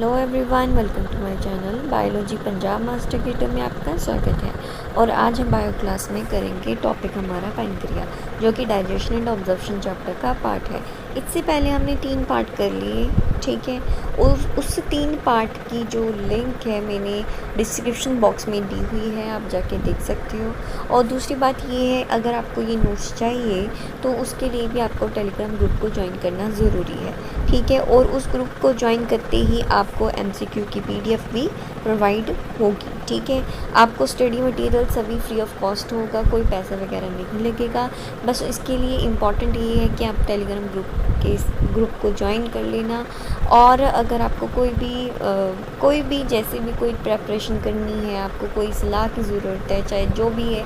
Hello everyone, welcome to my channel biology Punjab master kit में आपका स्वागत है। और आज हम बायो क्लास में करेंगे टॉपिक हमारा पैनक्रिया, जो कि डाइजेशन एंड ऑब्जर्प्शन चैप्टर का पार्ट है। इससे पहले हमने 3 पार्ट कर लिए, ठीक है। और उस 3 पार्ट की जो लिंक है मैंने डिस्क्रिप्शन बॉक्स में दी हुई है, आप जाके देख सकते हो। और दूसरी बात ये है, अगर आपको ये नोट्स चाहिए तो उसके लिए भी आपको टेलीग्राम ग्रुप को ज्वाइन करना ज़रूरी है, ठीक है। और उस ग्रुप को ज्वाइन करते ही आपको MCQ की PDF भी प्रोवाइड होगी, ठीक है। आपको स्टडी मटेरियल सभी फ्री ऑफ कॉस्ट होगा, कोई पैसा वगैरह नहीं लगेगा। बस इसके लिए इम्पॉर्टेंट ये है कि आप टेलीग्राम ग्रुप को ज्वाइन कर लेना। और अगर आपको कोई भी जैसे भी कोई प्रेपरेशन करनी है, आपको कोई सलाह की ज़रूरत है, चाहे जो भी है,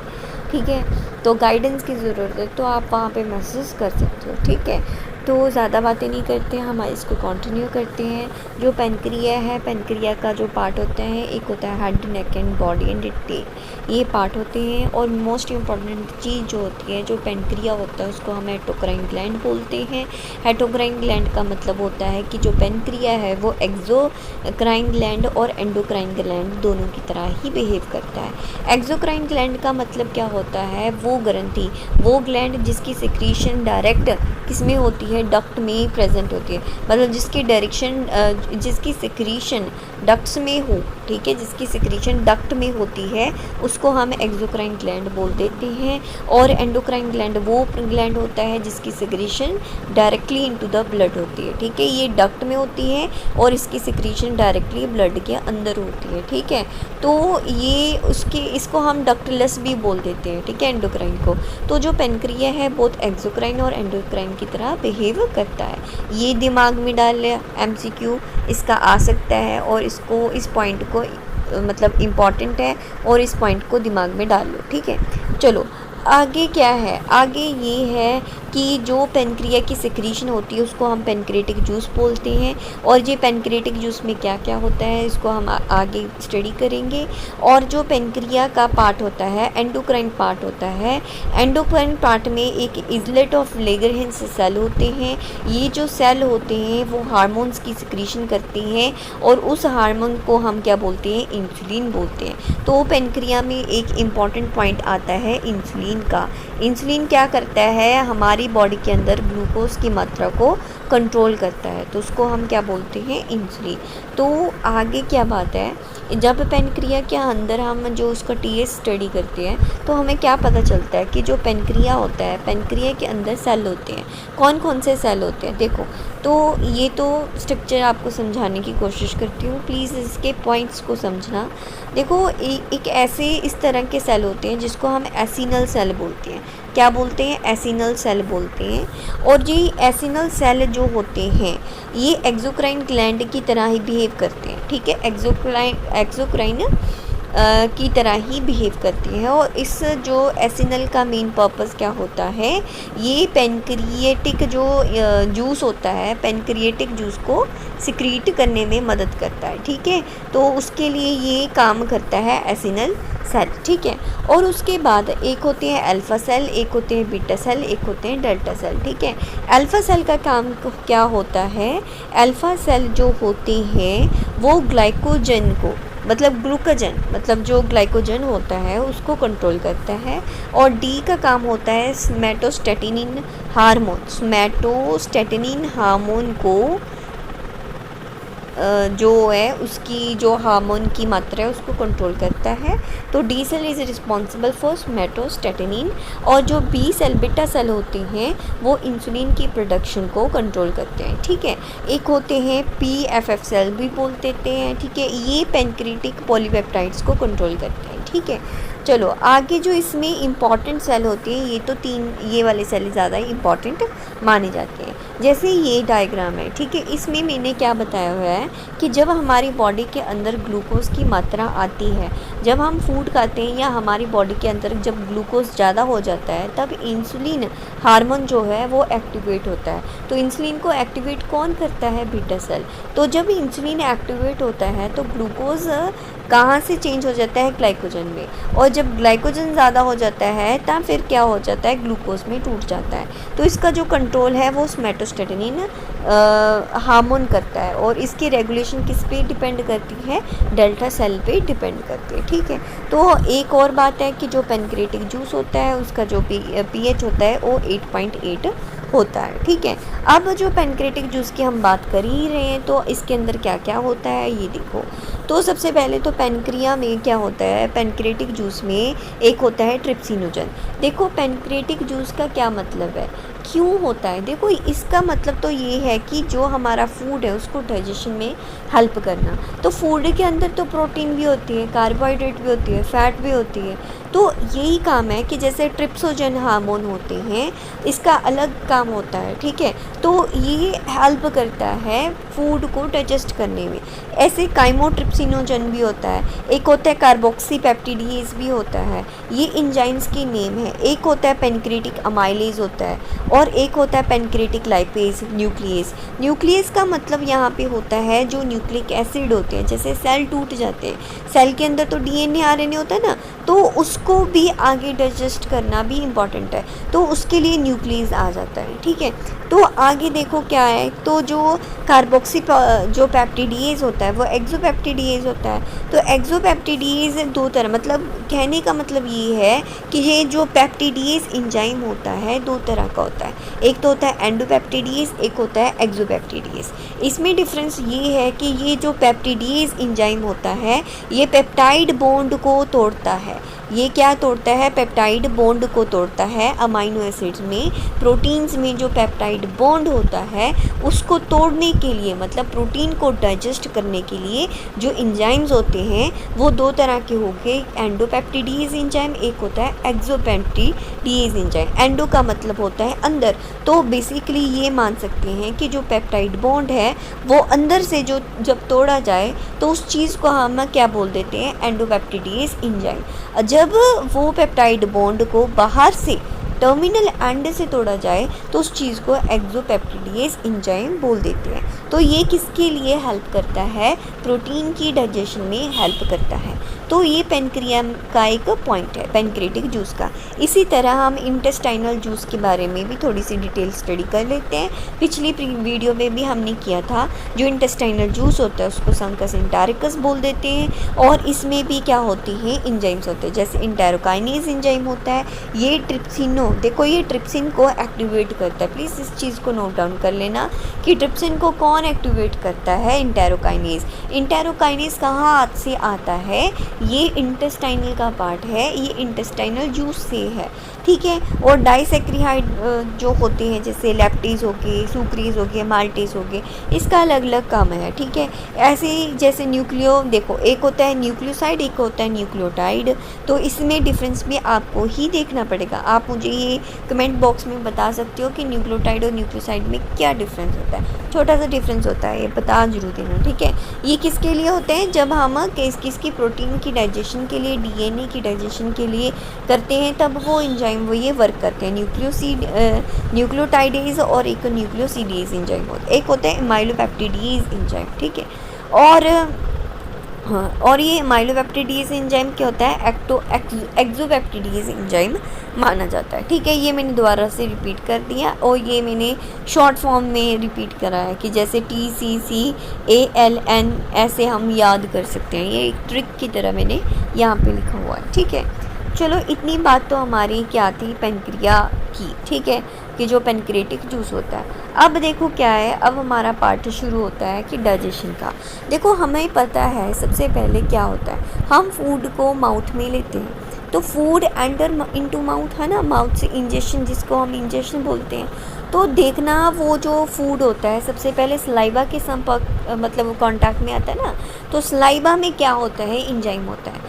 ठीक है, तो गाइडेंस की ज़रूरत है, तो आप वहाँ पे मैसेज कर सकते हो, ठीक है। तो ज़्यादा बातें नहीं करते हैं, हम इसको कंटिन्यू करते हैं। जो पैनक्रिया है, पैनक्रिया का जो पार्ट होता है, एक होता है head, neck and body and tail, ये पार्ट होते हैं। और मोस्ट इम्पॉर्टेंट चीज़ जो होती है, जो पैनक्रिया होता है, उसको हम हेटोक्राइन ग्लैंड बोलते हैं। हेटोक्राइन ग्लैंड का मतलब होता है कि जो पैनक्रिया है वो एक्सोक्राइन ग्लैंड और एंडोक्राइन ग्लैंड दोनों की तरह ही बिहेव करता है। एक्सोक्राइन ग्लैंड का मतलब क्या होता है, वो ग्रंथि, वो ग्लैंड जिसकी सिक्रीशन डायरेक्ट किसमें होती है, डक्ट में ही प्रेजेंट होती है, मतलब जिसकी सिक्रीशन डक्ट्स में हो, ठीक है, जिसकी सिक्रीशन डक्ट में होती है, उसको हम एक्सोक्राइन ग्लैंड बोल देते हैं। और एंडोक्राइन ग्लैंड वो ग्लैंड होता है जिसकी secretion directly into the blood होती है, ठीक है। ये डक्ट में होती है और इसकी सिक्रीशन डायरेक्टली ब्लड के अंदर होती है, ठीक है। तो इसको हम डक्टलेस भी बोल देते हैं, ठीक है, एंडोक्राइन को। तो जो पैनक्रिया है बोथ एक्सोक्राइन और एंडोक्राइन की तरह बिहेव करता है। ये दिमाग में डाल लिया, MCQ इसका आ सकता है, और इस पॉइंट को मतलब इम्पॉर्टेंट है, और इस पॉइंट को दिमाग में डाल लो, ठीक है। चलो आगे क्या है, आगे ये है कि जो पैनक्रिया की सिक्रीशन होती है उसको हम पैनक्रियाटिक जूस बोलते हैं। और ये पैनक्रियाटिक जूस में क्या क्या होता है इसको हम आगे स्टडी करेंगे। और जो पैनक्रिया का पार्ट होता है, एंडोक्राइन पार्ट होता है, एंडोक्राइन पार्ट में एक इजलेट ऑफ लेगरहेंस सेल होते हैं। ये जो सेल होते हैं वो हार्मोन्स की सिक्रीशन करते हैं, और उस हार्मोन को हम क्या बोलते हैं, इंसुलिन बोलते हैं। तो पैनक्रिया में एक इम्पॉर्टेंट पॉइंट आता है इंसुलिन का। इंसुलिन क्या करता है, हमारी बॉडी के अंदर ग्लूकोज की मात्रा को कंट्रोल करता है, तो उसको हम क्या बोलते हैं, इंसुलिन। तो आगे क्या बात है, जब पैनक्रिया के अंदर हम जो उसका TS स्टडी करते हैं तो हमें क्या पता चलता है कि जो पैनक्रिया होता है, पैनक्रिया के अंदर सेल होते हैं। कौन कौन से सेल होते हैं, देखो। तो ये तो स्ट्रक्चर आपको समझाने की कोशिश करती हूँ, प्लीज़ इसके पॉइंट्स को समझना। देखो एक ऐसे इस तरह के सेल होते हैं जिसको हम एसिनल सेल बोलते हैं। क्या बोलते हैं, एसिनल सेल बोलते हैं। और ये एसिनल सेल जो होते हैं ये एक्सोक्राइन ग्लैंड की तरह ही बिहेव करते हैं, ठीक है, एक्सोक्राइन की तरह ही बिहेव करती है। और इस जो एसिनल का मेन पर्पस क्या होता है, ये पैनक्रिएटिक जो जूस होता है, पैनक्रिएटिक जूस को सिक्रीट करने में मदद करता है, ठीक है। तो उसके लिए ये काम करता है एसिनल सेल, ठीक है। और उसके बाद एक होते हैं अल्फ़ा सेल, एक होते हैं बीटा सेल, एक होते हैं डेल्टा सेल, ठीक है। अल्फ़ा सेल का काम क्या होता है, अल्फ़ा सेल जो होते हैं वो ग्लाइकोजन को, मतलब ग्लूकोजन, मतलब जो ग्लाइकोजन होता है उसको कंट्रोल करता है। और D का काम होता है सोमैटोस्टैटिनिन हार्मोन, सोमैटोस्टैटिनिन हार्मोन को जो है उसकी जो हार्मोन की मात्रा है उसको कंट्रोल करता है। तो D cell is responsible for somatostatin. और जो B सेल, बीटा सेल होते हैं वो इंसुलिन की प्रोडक्शन को कंट्रोल करते हैं, ठीक है। एक होते हैं PFF सेल भी बोल देते हैं, ठीक है, ये पैनक्रियाटिक पॉलीपेप्टाइड्स को कंट्रोल करते हैं, ठीक है। चलो आगे जो इसमें इम्पॉर्टेंट सेल होते हैं, ये तो 3 ये वाले सेल ज़्यादा इम्पॉर्टेंट माने जाते हैं। जैसे ये डायग्राम है, ठीक है, इसमें मैंने क्या बताया हुआ है कि जब हमारी बॉडी के अंदर ग्लूकोज की मात्रा आती है, जब हम फूड खाते हैं या हमारी बॉडी के अंदर जब ग्लूकोज ज़्यादा हो जाता है, तब इंसुलिन हार्मोन जो है वो एक्टिवेट होता है। तो इंसुलिन को एक्टिवेट कौन करता है, बीटा सेल। तो जब इंसुलिन एक्टिवेट होता है तो ग्लूकोज कहाँ से चेंज हो जाता है, ग्लाइकोजन में। और जब ग्लाइकोजन ज़्यादा हो जाता है तब फिर क्या हो जाता है, ग्लूकोज में टूट जाता है। तो इसका जो कंट्रोल है वो सोमैटोस्टेटिन हार्मोन करता है, और इसकी रेगुलेशन किस पे डिपेंड करती है, डेल्टा सेल पे डिपेंड करती है। ठीक है, तो एक और बात है कि जो पेनक्रेटिक जूस होता है उसका जो पीएच होता है वो 8.8 होता है। ठीक है, अब जो पेनक्रेटिक जूस की हम बात कर ही रहे हैं तो इसके अंदर क्या क्या होता है ये देखो। तो सबसे पहले तो पेनक्रिया में क्या होता है, पेनक्रेटिक जूस में एक होता है ट्रिप्सिनोजन। देखो पेनक्रेटिक जूस का क्या मतलब है, क्यों होता है, देखो इसका मतलब तो ये है कि जो हमारा फूड है उसको डाइजेशन में हेल्प करना। तो फूड के अंदर तो प्रोटीन भी होती है, कार्बोहाइड्रेट भी होती है, फैट भी होती है। तो यही काम है कि जैसे ट्रिप्सोजन हार्मोन होते हैं, इसका अलग काम होता है। ठीक है, तो ये हेल्प करता है फूड को डाइजेस्ट करने में। ऐसे काइमोट्रिप्सिनोजन भी होता है, एक होता है कार्बोक्सीपेप्टिडेज भी होता है, ये एंजाइम्स की नेम है। एक होता है पेनक्रेटिक अमाइलेज होता है, और एक होता है पेनक्रेटिक लाइपेज न्यूक्लियस। न्यूक्लियस का मतलब यहाँ पे होता है जो न्यूक्लिक एसिड होते हैं, जैसे सेल टूट जाते हैं, सेल के अंदर तो डीएनए आरएनए होता है ना, तो उसको भी आगे डाइजेस्ट करना भी इम्पॉर्टेंट है, तो उसके लिए न्यूक्लियस आ जाता है। ठीक है, तो आगे देखो क्या है, तो जो कार्बोक्सी जो पेप्टिडेज होता है वो एक्सोपेप्टिडेज होता है। तो एक्सोपेप्टिडेज दो तरह, मतलब कहने का मतलब ये है कि ये जो पेप्टिडेज एंजाइम होता है दो तरह का होता है, एक तो होता है एंडोपेप्टिडेज, एक होता है एक्सोपेप्टिडेज। इसमें डिफरेंस ये है कि ये जो पेप्टिडेज एंजाइम होता है ये पेप्टाइड बॉन्ड को तोड़ता है। ये क्या तोड़ता है, पेप्टाइड बॉन्ड को तोड़ता है। अमाइनो एसिड्स में, प्रोटीन्स में जो पेप्टाइड बॉन्ड होता है उसको तोड़ने के लिए, मतलब प्रोटीन को डाइजेस्ट करने के लिए जो एंजाइम्स होते हैं वो दो तरह के हो गए, एंडोपेप्टिडेज एंजाइम, एक होता है एक्सोपेप्टिडेज एंजाइम। एंडो का मतलब होता है अंदर, तो बेसिकली ये मान सकते हैं कि जो पेप्टाइड बॉन्ड है वो अंदर से जो जब तोड़ा जाए तो उस चीज़ को हम क्या बोल देते हैं, एंडोपेप्टिडेज एंजाइम। जब वो पेप्टाइड बॉन्ड को बाहर से टर्मिनल एंड से तोड़ा जाए तो उस चीज़ को एक्सोपेप्टिडेज एंजाइम बोल देते हैं। तो ये किसके लिए हेल्प करता है, प्रोटीन की डाइजेशन में हेल्प करता है। तो ये पेनक्रिया का एक पॉइंट है पेनक्रेटिक जूस का। इसी तरह हम इंटेस्टाइनल जूस के बारे में भी थोड़ी सी डिटेल स्टडी कर लेते हैं। पिछली वीडियो में भी हमने किया था, जो इंटेस्टाइनल जूस होता है उसको संकस इंटारिकस बोल देते हैं, और इसमें भी क्या होती है, एंजाइम्स होते हैं, जैसे इंटेरोकाइनेज एंजाइम होता है। ये ट्रिप्सिनो, देखो ये ट्रिप्सिन को एक्टिवेट करता है, प्लीज़ इस चीज़ को नोट डाउन कर लेना कि ट्रिप्सिन को कौन एक्टिवेट करता है, इंटेरोकाइनेज। इंटेरोकाइनेज कहाँ से आता है, ये इंटेस्टाइनल का पार्ट है, ये इंटेस्टाइनल जूस से है। ठीक है, और डाइसेक्रिहाइड जो होते हैं जैसे लैक्टेज हो गए, सुक्रेज हो गए, माल्टेज हो गए, इसका अलग अलग काम है। ठीक है, ऐसे ही जैसे न्यूक्लियो, देखो एक होता है न्यूक्लियोसाइड, एक होता है न्यूक्लियोटाइड, तो इसमें डिफरेंस भी आपको ही देखना पड़ेगा। आप मुझे ये कमेंट बॉक्स में बता सकते हो कि न्यूक्लियोटाइड और न्यूक्लियोसाइड में क्या डिफरेंस होता है, छोटा सा डिफरेंस होता है, ये बता जरूर देना। ठीक है, ये किसके लिए होते हैं, जब हम किसकी प्रोटीन की डाइजेशन के लिए, डीएनए की डाइजेशन के लिए करते हैं, तब वो एंजाइम वो ये वर्क करते हैं। न्यूक्लियोटाइडेज और एक न्यूक्लियोसिडेज एंजाइम होता है, एक होता है माइलोपेप्टिडेज एंजाइम। ठीक है, और हाँ, और ये माइलोपेप्टिडेज एंजाइम क्या होता है, एक्सोपेप्टिडेज एंजाइम माना जाता है। ठीक है, ये मैंने दोबारा से रिपीट कर दिया, और ये मैंने शॉर्ट फॉर्म में रिपीट करा है कि जैसे TCCALN ऐसे हम याद कर सकते हैं, ये एक ट्रिक की तरह मैंने यहाँ पे लिखा हुआ है। ठीक है, चलो इतनी बात तो हमारी क्या थी, पेनक्रिया की। ठीक है, कि जो पेनक्रेटिक जूस होता है। अब देखो क्या है, अब हमारा पार्ट शुरू होता है कि डाइजेशन का। देखो हमें पता है सबसे पहले क्या होता है, हम फूड को माउथ में लेते हैं, तो फूड एंटर इनटू माउथ है ना, माउथ से इंजेक्शन, जिसको हम इंजेक्शन बोलते हैं। तो देखना वो जो फूड होता है सबसे पहले सलाइवा के संपर्क मतलब कांटेक्ट में आता है ना, तो सलाइवा में क्या होता है, एंजाइम होता है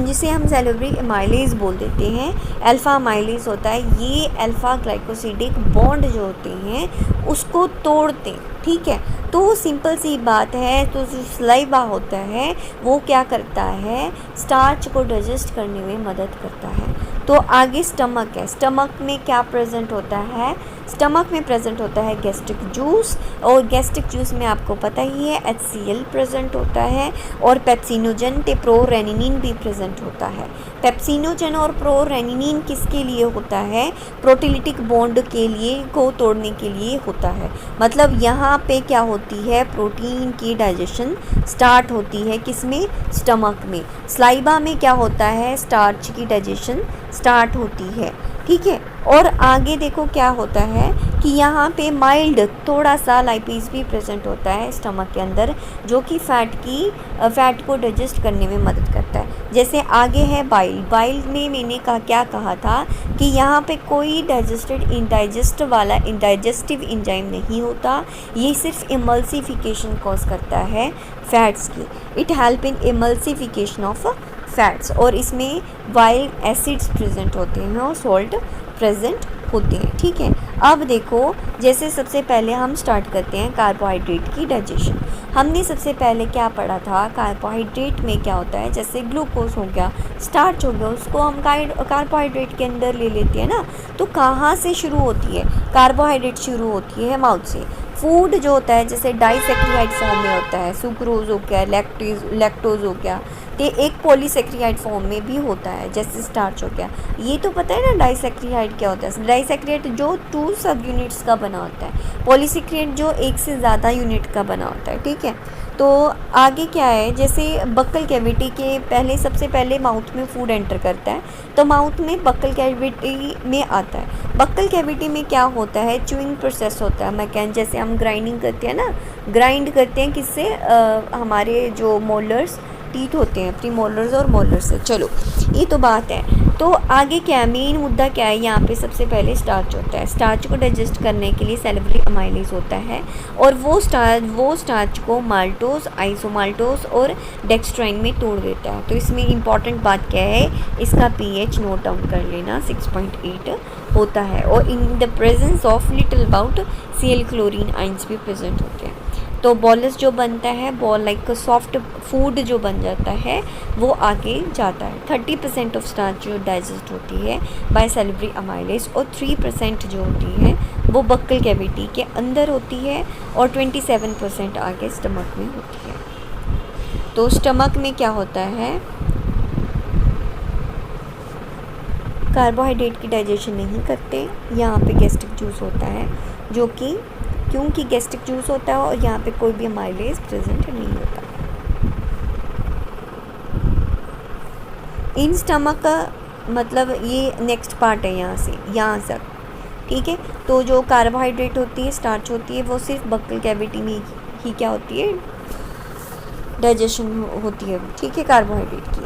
जिसे हम सैलिवरी एमाइलेज बोल देते हैं, अल्फ़ा एमाइलेज होता है। ये अल्फ़ा ग्लाइकोसिडिक बॉन्ड जो होते हैं उसको तोड़ते हैं। ठीक है, तो सिंपल सी बात है, तो जो सलाइवा होता है वो क्या करता है, स्टार्च को डाइजेस्ट करने में मदद करता है। तो आगे स्टमक है, स्टमक में क्या प्रेजेंट होता है, स्टमक में प्रेजेंट होता है गैस्ट्रिक जूस, और गैस्ट्रिक जूस में आपको पता ही है HCl प्रेजेंट होता है, और पेप्सिनोजन प्रोरेनिन भी प्रेजेंट होता है। पेप्सिनोजन और प्रोरेनिन किसके लिए होता है? प्रोटीलिटिक बॉन्ड के लिए को तोड़ने के लिए होता है। मतलब यहाँ पे क्या होती है, प्रोटीन की डाइजेशन स्टार्ट होती है किसमें? स्टमक में। स्लाइवा में क्या होता है? स्टार्च की डाइजेशन स्टार्ट होती है, ठीक है। और आगे देखो क्या होता है कि यहाँ पे माइल्ड थोड़ा सा लाइपेज भी प्रेजेंट होता है स्टमक के अंदर, जो कि फैट को डाइजेस्ट करने में मदद करता है। जैसे आगे है बाइल। बाइल में मैंने क्या कहा था कि यहाँ पे कोई डाइजेस्टिव एंजाइम नहीं होता, ये सिर्फ इमल्सिफिकेशन कॉज करता है फैट्स की। It help in emulsification of fats, और इसमें वाइल एसिड्स प्रेजेंट होते हैं और सॉल्ट प्रेजेंट होते हैं, ठीक है। अब देखो, जैसे सबसे पहले हम स्टार्ट करते हैं कार्बोहाइड्रेट की डाइजेशन। हमने सबसे पहले क्या पढ़ा था? कार्बोहाइड्रेट में क्या होता है, जैसे ग्लूकोज हो गया, स्टार्च हो गया, उसको हम कार्बोहाइड्रेट के अंदर ले लेते हैं ना। तो कहाँ से शुरू होती है? कार्बोहाइड्रेट शुरू होती है माउथ से। फूड जो होता है जैसे डाइसेक्रियाइड फॉर्म में होता है, सुक्रोज हो गया, लैक्टोज हो गया, तो एक पॉलीसेक्रियाइड फॉर्म में भी होता है जैसे स्टार्च हो गया। ये तो पता है ना डाइसेक्रियाइड क्या होता है? डाइसेक्रियाइड जो 2 सब यूनिट्स का बना होता है, पॉलीसेक्रियाइड जो 1 से ज़्यादा यूनिट का बना होता है, ठीक है। तो आगे क्या है, जैसे बक्कल कैविटी के पहले सबसे पहले माउथ में फूड एंटर करता है, तो माउथ में बक्कल कैविटी में आता है। बक्कल कैविटी में क्या होता है? च्यूइंग प्रोसेस होता है। मैकेन जैसे हम ग्राइंडिंग करते हैं ना, ग्राइंड करते हैं किससे? हमारे जो मोलर्स टीथ होते हैं, प्रीमोलर्स और मोलर्स से। चलो ये तो बात है। तो आगे क्या है, मेन मुद्दा क्या है? यहाँ पे सबसे पहले स्टार्च होता है। स्टार्च को डाइजेस्ट करने के लिए सैलिवरी अमाइलेज होता है, और वो स्टार्च को माल्टोज, आइसोमाल्टोज और डेक्स्ट्राइन में तोड़ देता है। तो इसमें इंपॉर्टेंट बात क्या है? इसका pH नोट डाउन कर लेना, 6.8 होता है, और इन the presence of little about Cl chlorine ions भी प्रेजेंट होते हैं। तो बॉलस जो बनता है, बॉल लाइक सॉफ्ट फूड जो बन जाता है, वो आगे जाता है। 30% ऑफ स्टार्च जो डाइजेस्ट होती है बाय सैलिवरी अमाइलेज, और 3% जो होती है वो बक्कल कैविटी के अंदर होती है, और 27% आगे स्टमक में होती है। तो स्टमक में क्या होता है? कार्बोहाइड्रेट की डाइजेशन नहीं करते, यहाँ पे गैस्ट्रिक जूस होता है, जो कि क्योंकि गैस्ट्रिक जूस होता है और यहाँ पे कोई भी अमाइलेज प्रेजेंट नहीं होता। इन स्टमक का मतलब ये नेक्स्ट पार्ट है यहाँ तक, ठीक है। तो जो कार्बोहाइड्रेट होती है, स्टार्च होती है, वो सिर्फ बक्कल कैविटी में ही क्या होती है? डाइजेशन होती है, ठीक है, कार्बोहाइड्रेट की।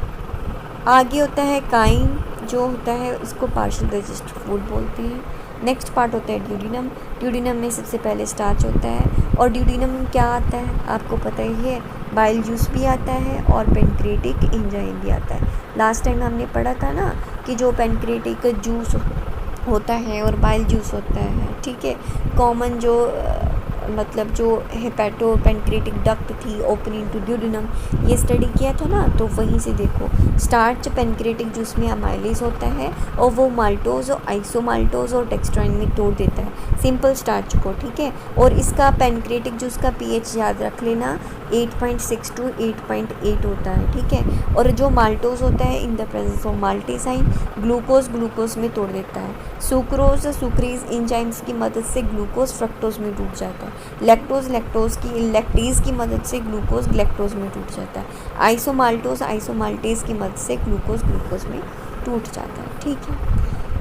आगे होता है काइन, जो होता है इसको पार्शियल डाइजेस्ट फूड बोलते हैं। नेक्स्ट पार्ट होता है ड्यूडिनम। ड्यूडिनम में सबसे पहले स्टार्च होता है, और ड्यूडिनम में क्या आता है आपको पता ही है? बाइल जूस भी आता है और पेनक्रिएटिक एंजाइम भी आता है। लास्ट टाइम हमने पढ़ा था ना कि जो पेनक्रिएटिक जूस होता है और बाइल जूस होता है, ठीक है, कॉमन जो मतलब जो हेपेटो पेनक्रिएटिक डक्ट थी ओपन इनटू ड्यूडिनम, ये स्टडी किया था ना। तो वहीं से देखो, स्टार्च पेनक्रिएटिक जूस में अमाइलेज होता है, और वो माल्टोज और आइसोमाल्टोज और डेक्स्ट्राइन में तोड़ देता है सिंपल स्टार्च को, ठीक है। और इसका पेनक्रिएटिक जूस का pH याद रख लेना, 8.6 to 8.8 होता है, ठीक है। और जो माल्टोज होता है in the presence of maltase, glucose में तोड़ देता है। सुक्रेज एंजाइम्स की मदद से ग्लूकोज फ्रक्टोज में टूट जाता है। लैक्टेज की मदद से ग्लूकोज ग्लैक्टोज में टूट जाता है। आइसोमाल्टेज की मदद से ग्लूकोज में टूट जाता है, ठीक है।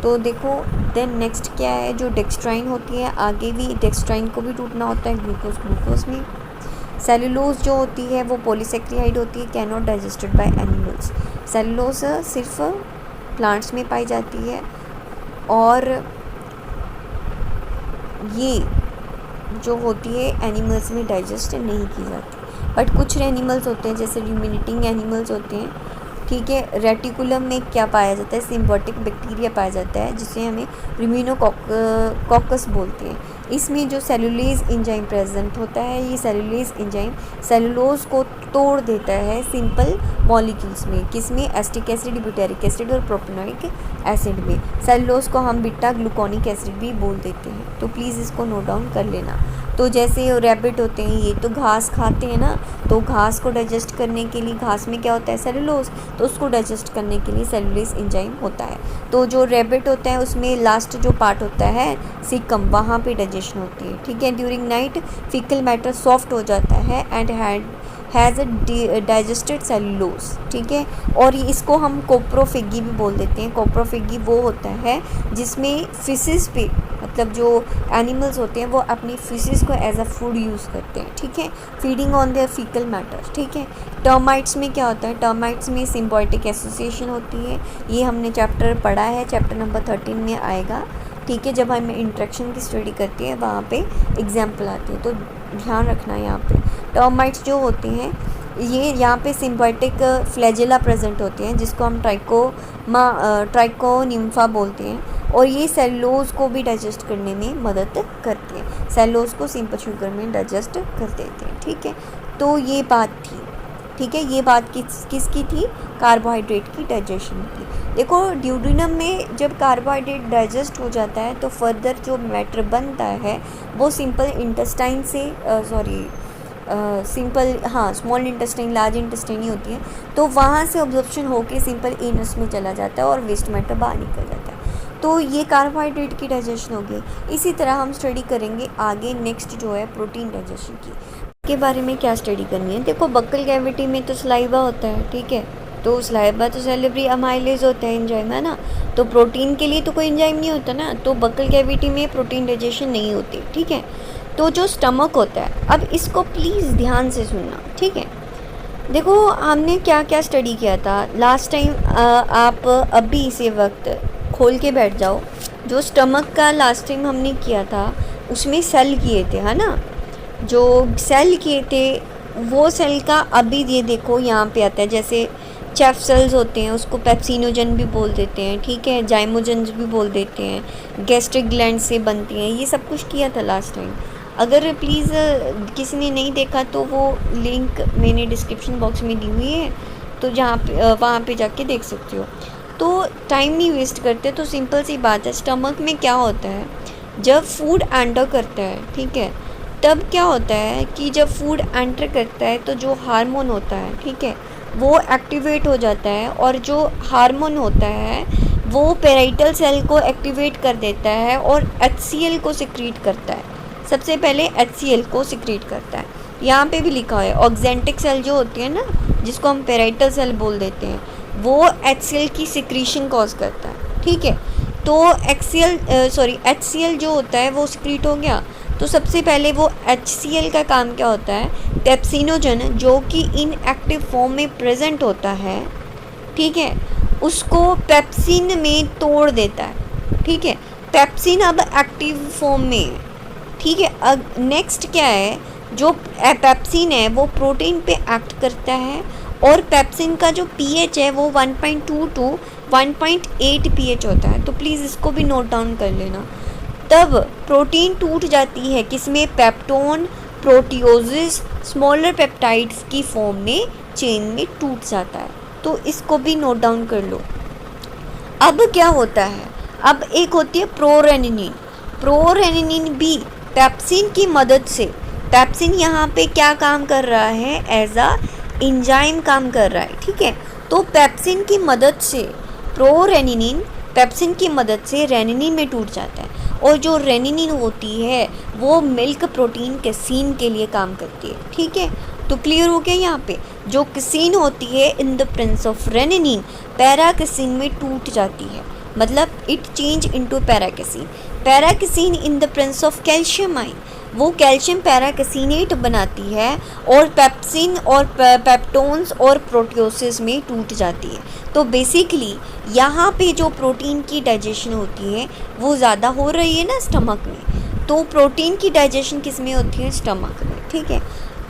तो देखो देन नेक्स्ट क्या है, जो डेक्स्ट्राइन होती है, आगे भी डेक्स्ट्राइन को भी टूटना होता है ग्लूकोज में। सेलुलोज जो होती है वो पॉलीसेक्रियाइड होती है, can not digested by animals. Cellulose सिर्फ प्लांट्स में पाई जाती है, और ये जो होती है एनिमल्स में डाइजेस्ट नहीं की जाती। बट कुछ एनिमल्स होते हैं जैसे रूमिनेटिंग एनिमल्स होते हैं, ठीक है। रेटिकुलम में क्या पाया जाता है? सिम्बायोटिक बैक्टीरिया पाया जाता है, जिसे हमें रूमिनोकॉकस बोलते हैं। इसमें जो सेलुलेज एंजाइम प्रेजेंट होता है, ये सेलुलेज एंजाइम सेलुलोज को तोड़ देता है सिंपल मॉलिक्यूल्स में, किसमें, एसिटिक एसिड, ब्यूटेरिक एसिड और प्रोपेनोइक एसिड में। सेलुलोज को हम बीटा ग्लूकोनिक एसिड भी बोल देते हैं, तो प्लीज़ इसको नोट डाउन कर लेना। तो जैसे रैबिट होते हैं, ये तो घास खाते हैं ना, तो घास को डाइजेस्ट करने के लिए, घास में क्या होता है, सेलुलोज, तो उसको डाइजेस्ट करने के लिए सेलुलोज एंजाइम होता है। तो जो रैबिट होता है उसमें लास्ट जो पार्ट होता है सीकम, वहाँ पे डाइजेशन होती है, ठीक है। During night faecal matter soft हो जाता है and has a digested cellulose, ठीक है। और इसको हम कोप्रोफेगी भी बोल देते हैं। कोप्रोफेगी वो होता है जिसमें फिशेस पे, मतलब जो एनिमल्स होते हैं वो अपनी फिशेस को एज अ फूड यूज़ करते हैं, ठीक है, feeding on their faecal matter, ठीक है। टर्माइट्स में क्या होता है, टर्माइट्स में सिम्बायोटिक एसोसिएशन होती है, ये हमने चैप्टर पढ़ा है, चैप्टर नंबर 13 में आएगा, ठीक है। जब हम इंट्रैक्शन की स्टडी करते हैं वहाँ पे एग्जाम्पल आते हैं, तो ध्यान रखना यहाँ पे। टर्माइट्स जो होते हैं ये यहाँ पे सिम्बायोटिक फ्लैजेला प्रेजेंट होते हैं, जिसको हम ट्राइकोनिम्फा बोलते हैं, और ये सेलुलोज को भी डाइजेस्ट करने में मदद करते हैं, सेलुलोज को सिंपल शुगर में डाइजेस्ट कर देते हैं, ठीक है। तो ये बात थी, ठीक है, ये बात किसकी थी, कार्बोहाइड्रेट की डाइजेशन की। देखो ड्यूडेनम में जब कार्बोहाइड्रेट डाइजेस्ट हो जाता है तो फर्दर जो मैटर बनता है वो सिंपल इंटेस्टाइन से स्मॉल इंटेस्टाइन, लार्ज इंटेस्टाइन ही होती है, तो वहाँ से ऑब्जॉर्प्शन होके सिंपल एनस में चला जाता है और वेस्ट मैटर बाहर निकल जाता है। तो ये कार्बोहाइड्रेट की डाइजेशन होगी। इसी तरह हम स्टडी करेंगे आगे नेक्स्ट जो है प्रोटीन डाइजेशन की के बारे में क्या स्टडी करनी है। देखो बक्कल कैविटी में तो सलाइवा होता है, ठीक है, तो सलाइवा तो सेलेब्री अमाइलेज होता है एंजाइम, है ना, तो प्रोटीन के लिए तो कोई एंजाइम नहीं होता ना, तो बक्कल कैविटी में प्रोटीन डाइजेशन नहीं होती, ठीक है। तो जो स्टमक होता है, अब इसको प्लीज़ ध्यान से सुनना, ठीक है। देखो हमने क्या क्या स्टडी किया था लास्ट टाइम, आप अभी इसी वक्त खोल के बैठ जाओ। जो स्टमक का लास्ट टाइम हमने किया था उसमें सेल किए थे, है ना, जो सेल किए थे वो सेल का अभी ये देखो यहाँ पे आता है, जैसे चेफ सेल्स होते हैं उसको पेप्सिनोजन भी बोल देते हैं, ठीक है, जाइमोजन भी बोल देते हैं, गैस्ट्रिक ग्लैंड से बनती हैं, ये सब कुछ किया था लास्ट टाइम। अगर प्लीज़ किसी ने नहीं देखा तो वो लिंक मैंने डिस्क्रिप्शन बॉक्स में दी हुई है, तो जहाँ पे वहाँ पे जाके देख सकते हो। तो टाइम नहीं वेस्ट करते, तो सिंपल सी बात है, स्टमक में क्या होता है, जब फूड एंटर करता है, ठीक है, तब क्या होता है कि जब फूड एंटर करता है तो जो हार्मोन होता है, ठीक है, वो एक्टिवेट हो जाता है, और जो हार्मोन होता है वो पेराइटल सेल को एक्टिवेट कर देता है और HCl को सिक्रीट करता है। सबसे पहले HCl को सिक्रीट करता है, यहाँ पे भी लिखा है ऑक्जेंटिक सेल जो होती है ना, जिसको हम पेराइटल सेल बोल देते हैं, वो HCl की सिक्रीशन कॉज करता है, ठीक है। तो HCl जो होता है वो सिक्रीट हो गया, तो सबसे पहले वो HCl का काम क्या होता है, पेप्सिनोजन जो कि इनएक्टिव फॉर्म में प्रेजेंट होता है, ठीक है, उसको पेप्सिन में तोड़ देता है, ठीक है। पेप्सिन अब एक्टिव फॉर्म में है, ठीक है। अब नेक्स्ट क्या है, जो पेप्सिन है वो प्रोटीन पे एक्ट करता है, और पेप्सिन का जो pH है वो 1.2 to 1.8 pH होता है, तो प्लीज़ इसको भी नोट डाउन कर लेना। तब प्रोटीन टूट जाती है किसमें, पेप्टोन, प्रोटियोसिस, स्मॉलर पेप्टाइड्स की फॉर्म में चेन में टूट जाता है, तो इसको भी नोट डाउन कर लो। अब क्या होता है, अब एक होती है प्रोरेनिनिन। प्रोरेनिनिन भी पेप्सिन की मदद से, पेप्सिन यहाँ पे क्या काम कर रहा है, एज अ एंजाइम काम कर रहा है, ठीक है। तो पेप्सिन की मदद से प्रोरेनिनिन, पेप्सिन की मदद से रेनिनिन में टूट जाता है, और जो रेनिनिन होती है वो मिल्क प्रोटीन कैसीन के लिए काम करती है, ठीक है। तो क्लियर हो गया, यहाँ पे जो कैसीन होती है in the presence of rennin paracasein में टूट जाती है, मतलब it change into paracasein. Paracasein in the presence of calcium ion, वो कैल्शियम पैराकैसीनेट बनाती है और पेप्सिन और पेप्टोन्स और प्रोटियोसिस में टूट जाती है। तो बेसिकली यहाँ पे जो प्रोटीन की डाइजेशन होती है वो ज़्यादा हो रही है ना स्टमक में, तो प्रोटीन की डाइजेशन किस में होती है, स्टमक में, ठीक है।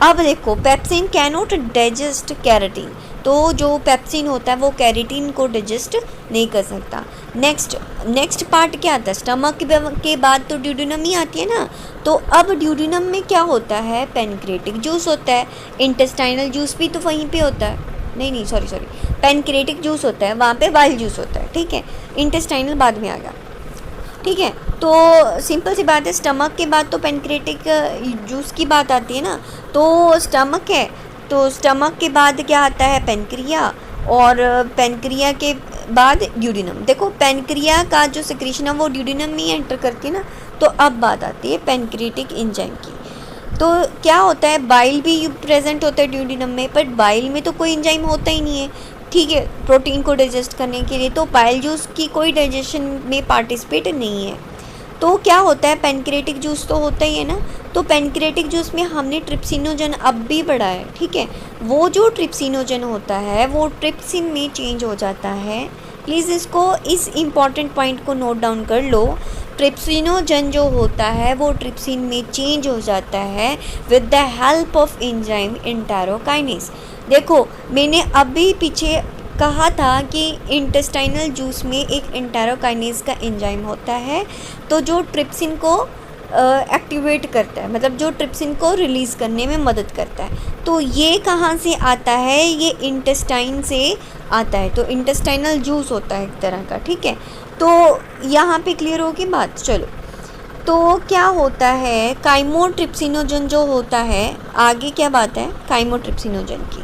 अब देखो पेप्सिन कैनोट डाइजेस्ट कैरेटीन, तो जो पेप्सिन होता है वो कैरेटीन को डाइजेस्ट नहीं कर सकता। नेक्स्ट पार्ट क्या आता है, स्टमक के बाद तो ड्यूडेनम ही आती है ना। तो अब ड्यूडेनम में क्या होता है, पेनक्रेटिक जूस होता है। इंटेस्टाइनल जूस भी तो वहीं पे होता है, नहीं सॉरी पेनक्रेटिक जूस होता है, वहाँ पे बाइल जूस होता है, ठीक है। इंटेस्टाइनल बाद में आ गया, ठीक है। तो सिंपल सी बात है, स्टमक के बाद तो पेनक्रेटिक जूस की बात आती है ना। तो स्टमक है, तो स्टमक के बाद क्या आता है, पेनक्रिया, और पेनक्रिया के बाद ड्यूडेनम। देखो पेनक्रिया का जो सिक्रीशन है वो ड्यूडेनम में ही एंटर करती है ना। तो अब बात आती है पेनक्रेटिक एंजाइम की। तो क्या होता है, बाइल भी प्रेजेंट होता है ड्यूडेनम में, बट बाइल में तो कोई एंजाइम होता ही नहीं है, ठीक है, प्रोटीन को डाइजेस्ट करने के लिए। तो बाइल जूस की कोई डाइजेशन में पार्टिसिपेट नहीं है। तो क्या होता है, पेनक्रेटिक जूस तो होता ही है ना। तो पेनक्रेटिक जूस में हमने ट्रिप्सिनोजन अब भी बढ़ा है, ठीक है। वो जो ट्रिप्सिनोजन होता है वो ट्रिप्सिन में चेंज हो जाता है। प्लीज़ इस इम्पॉर्टेंट पॉइंट को नोट डाउन कर लो। ट्रिप्सिनोजन जो होता है वो ट्रिप्सिन में चेंज हो जाता है with the help of enzyme enterokinase. देखो मैंने अभी पीछे कहा था कि इंटेस्टाइनल जूस में एक एंटेरोकाइनेज का एंजाइम होता है, तो जो ट्रिप्सिन को एक्टिवेट करता है, मतलब जो ट्रिप्सिन को रिलीज़ करने में मदद करता है। तो ये कहाँ से आता है, ये इंटेस्टाइन से आता है। तो इंटेस्टाइनल जूस होता है एक तरह का, ठीक है। तो यहाँ पे क्लियर होगी बात। चलो, तो क्या होता है, काइमोट्रिप्सिनोजन जो होता है, आगे क्या बात है काइमोट्रिप्सिनोजन की।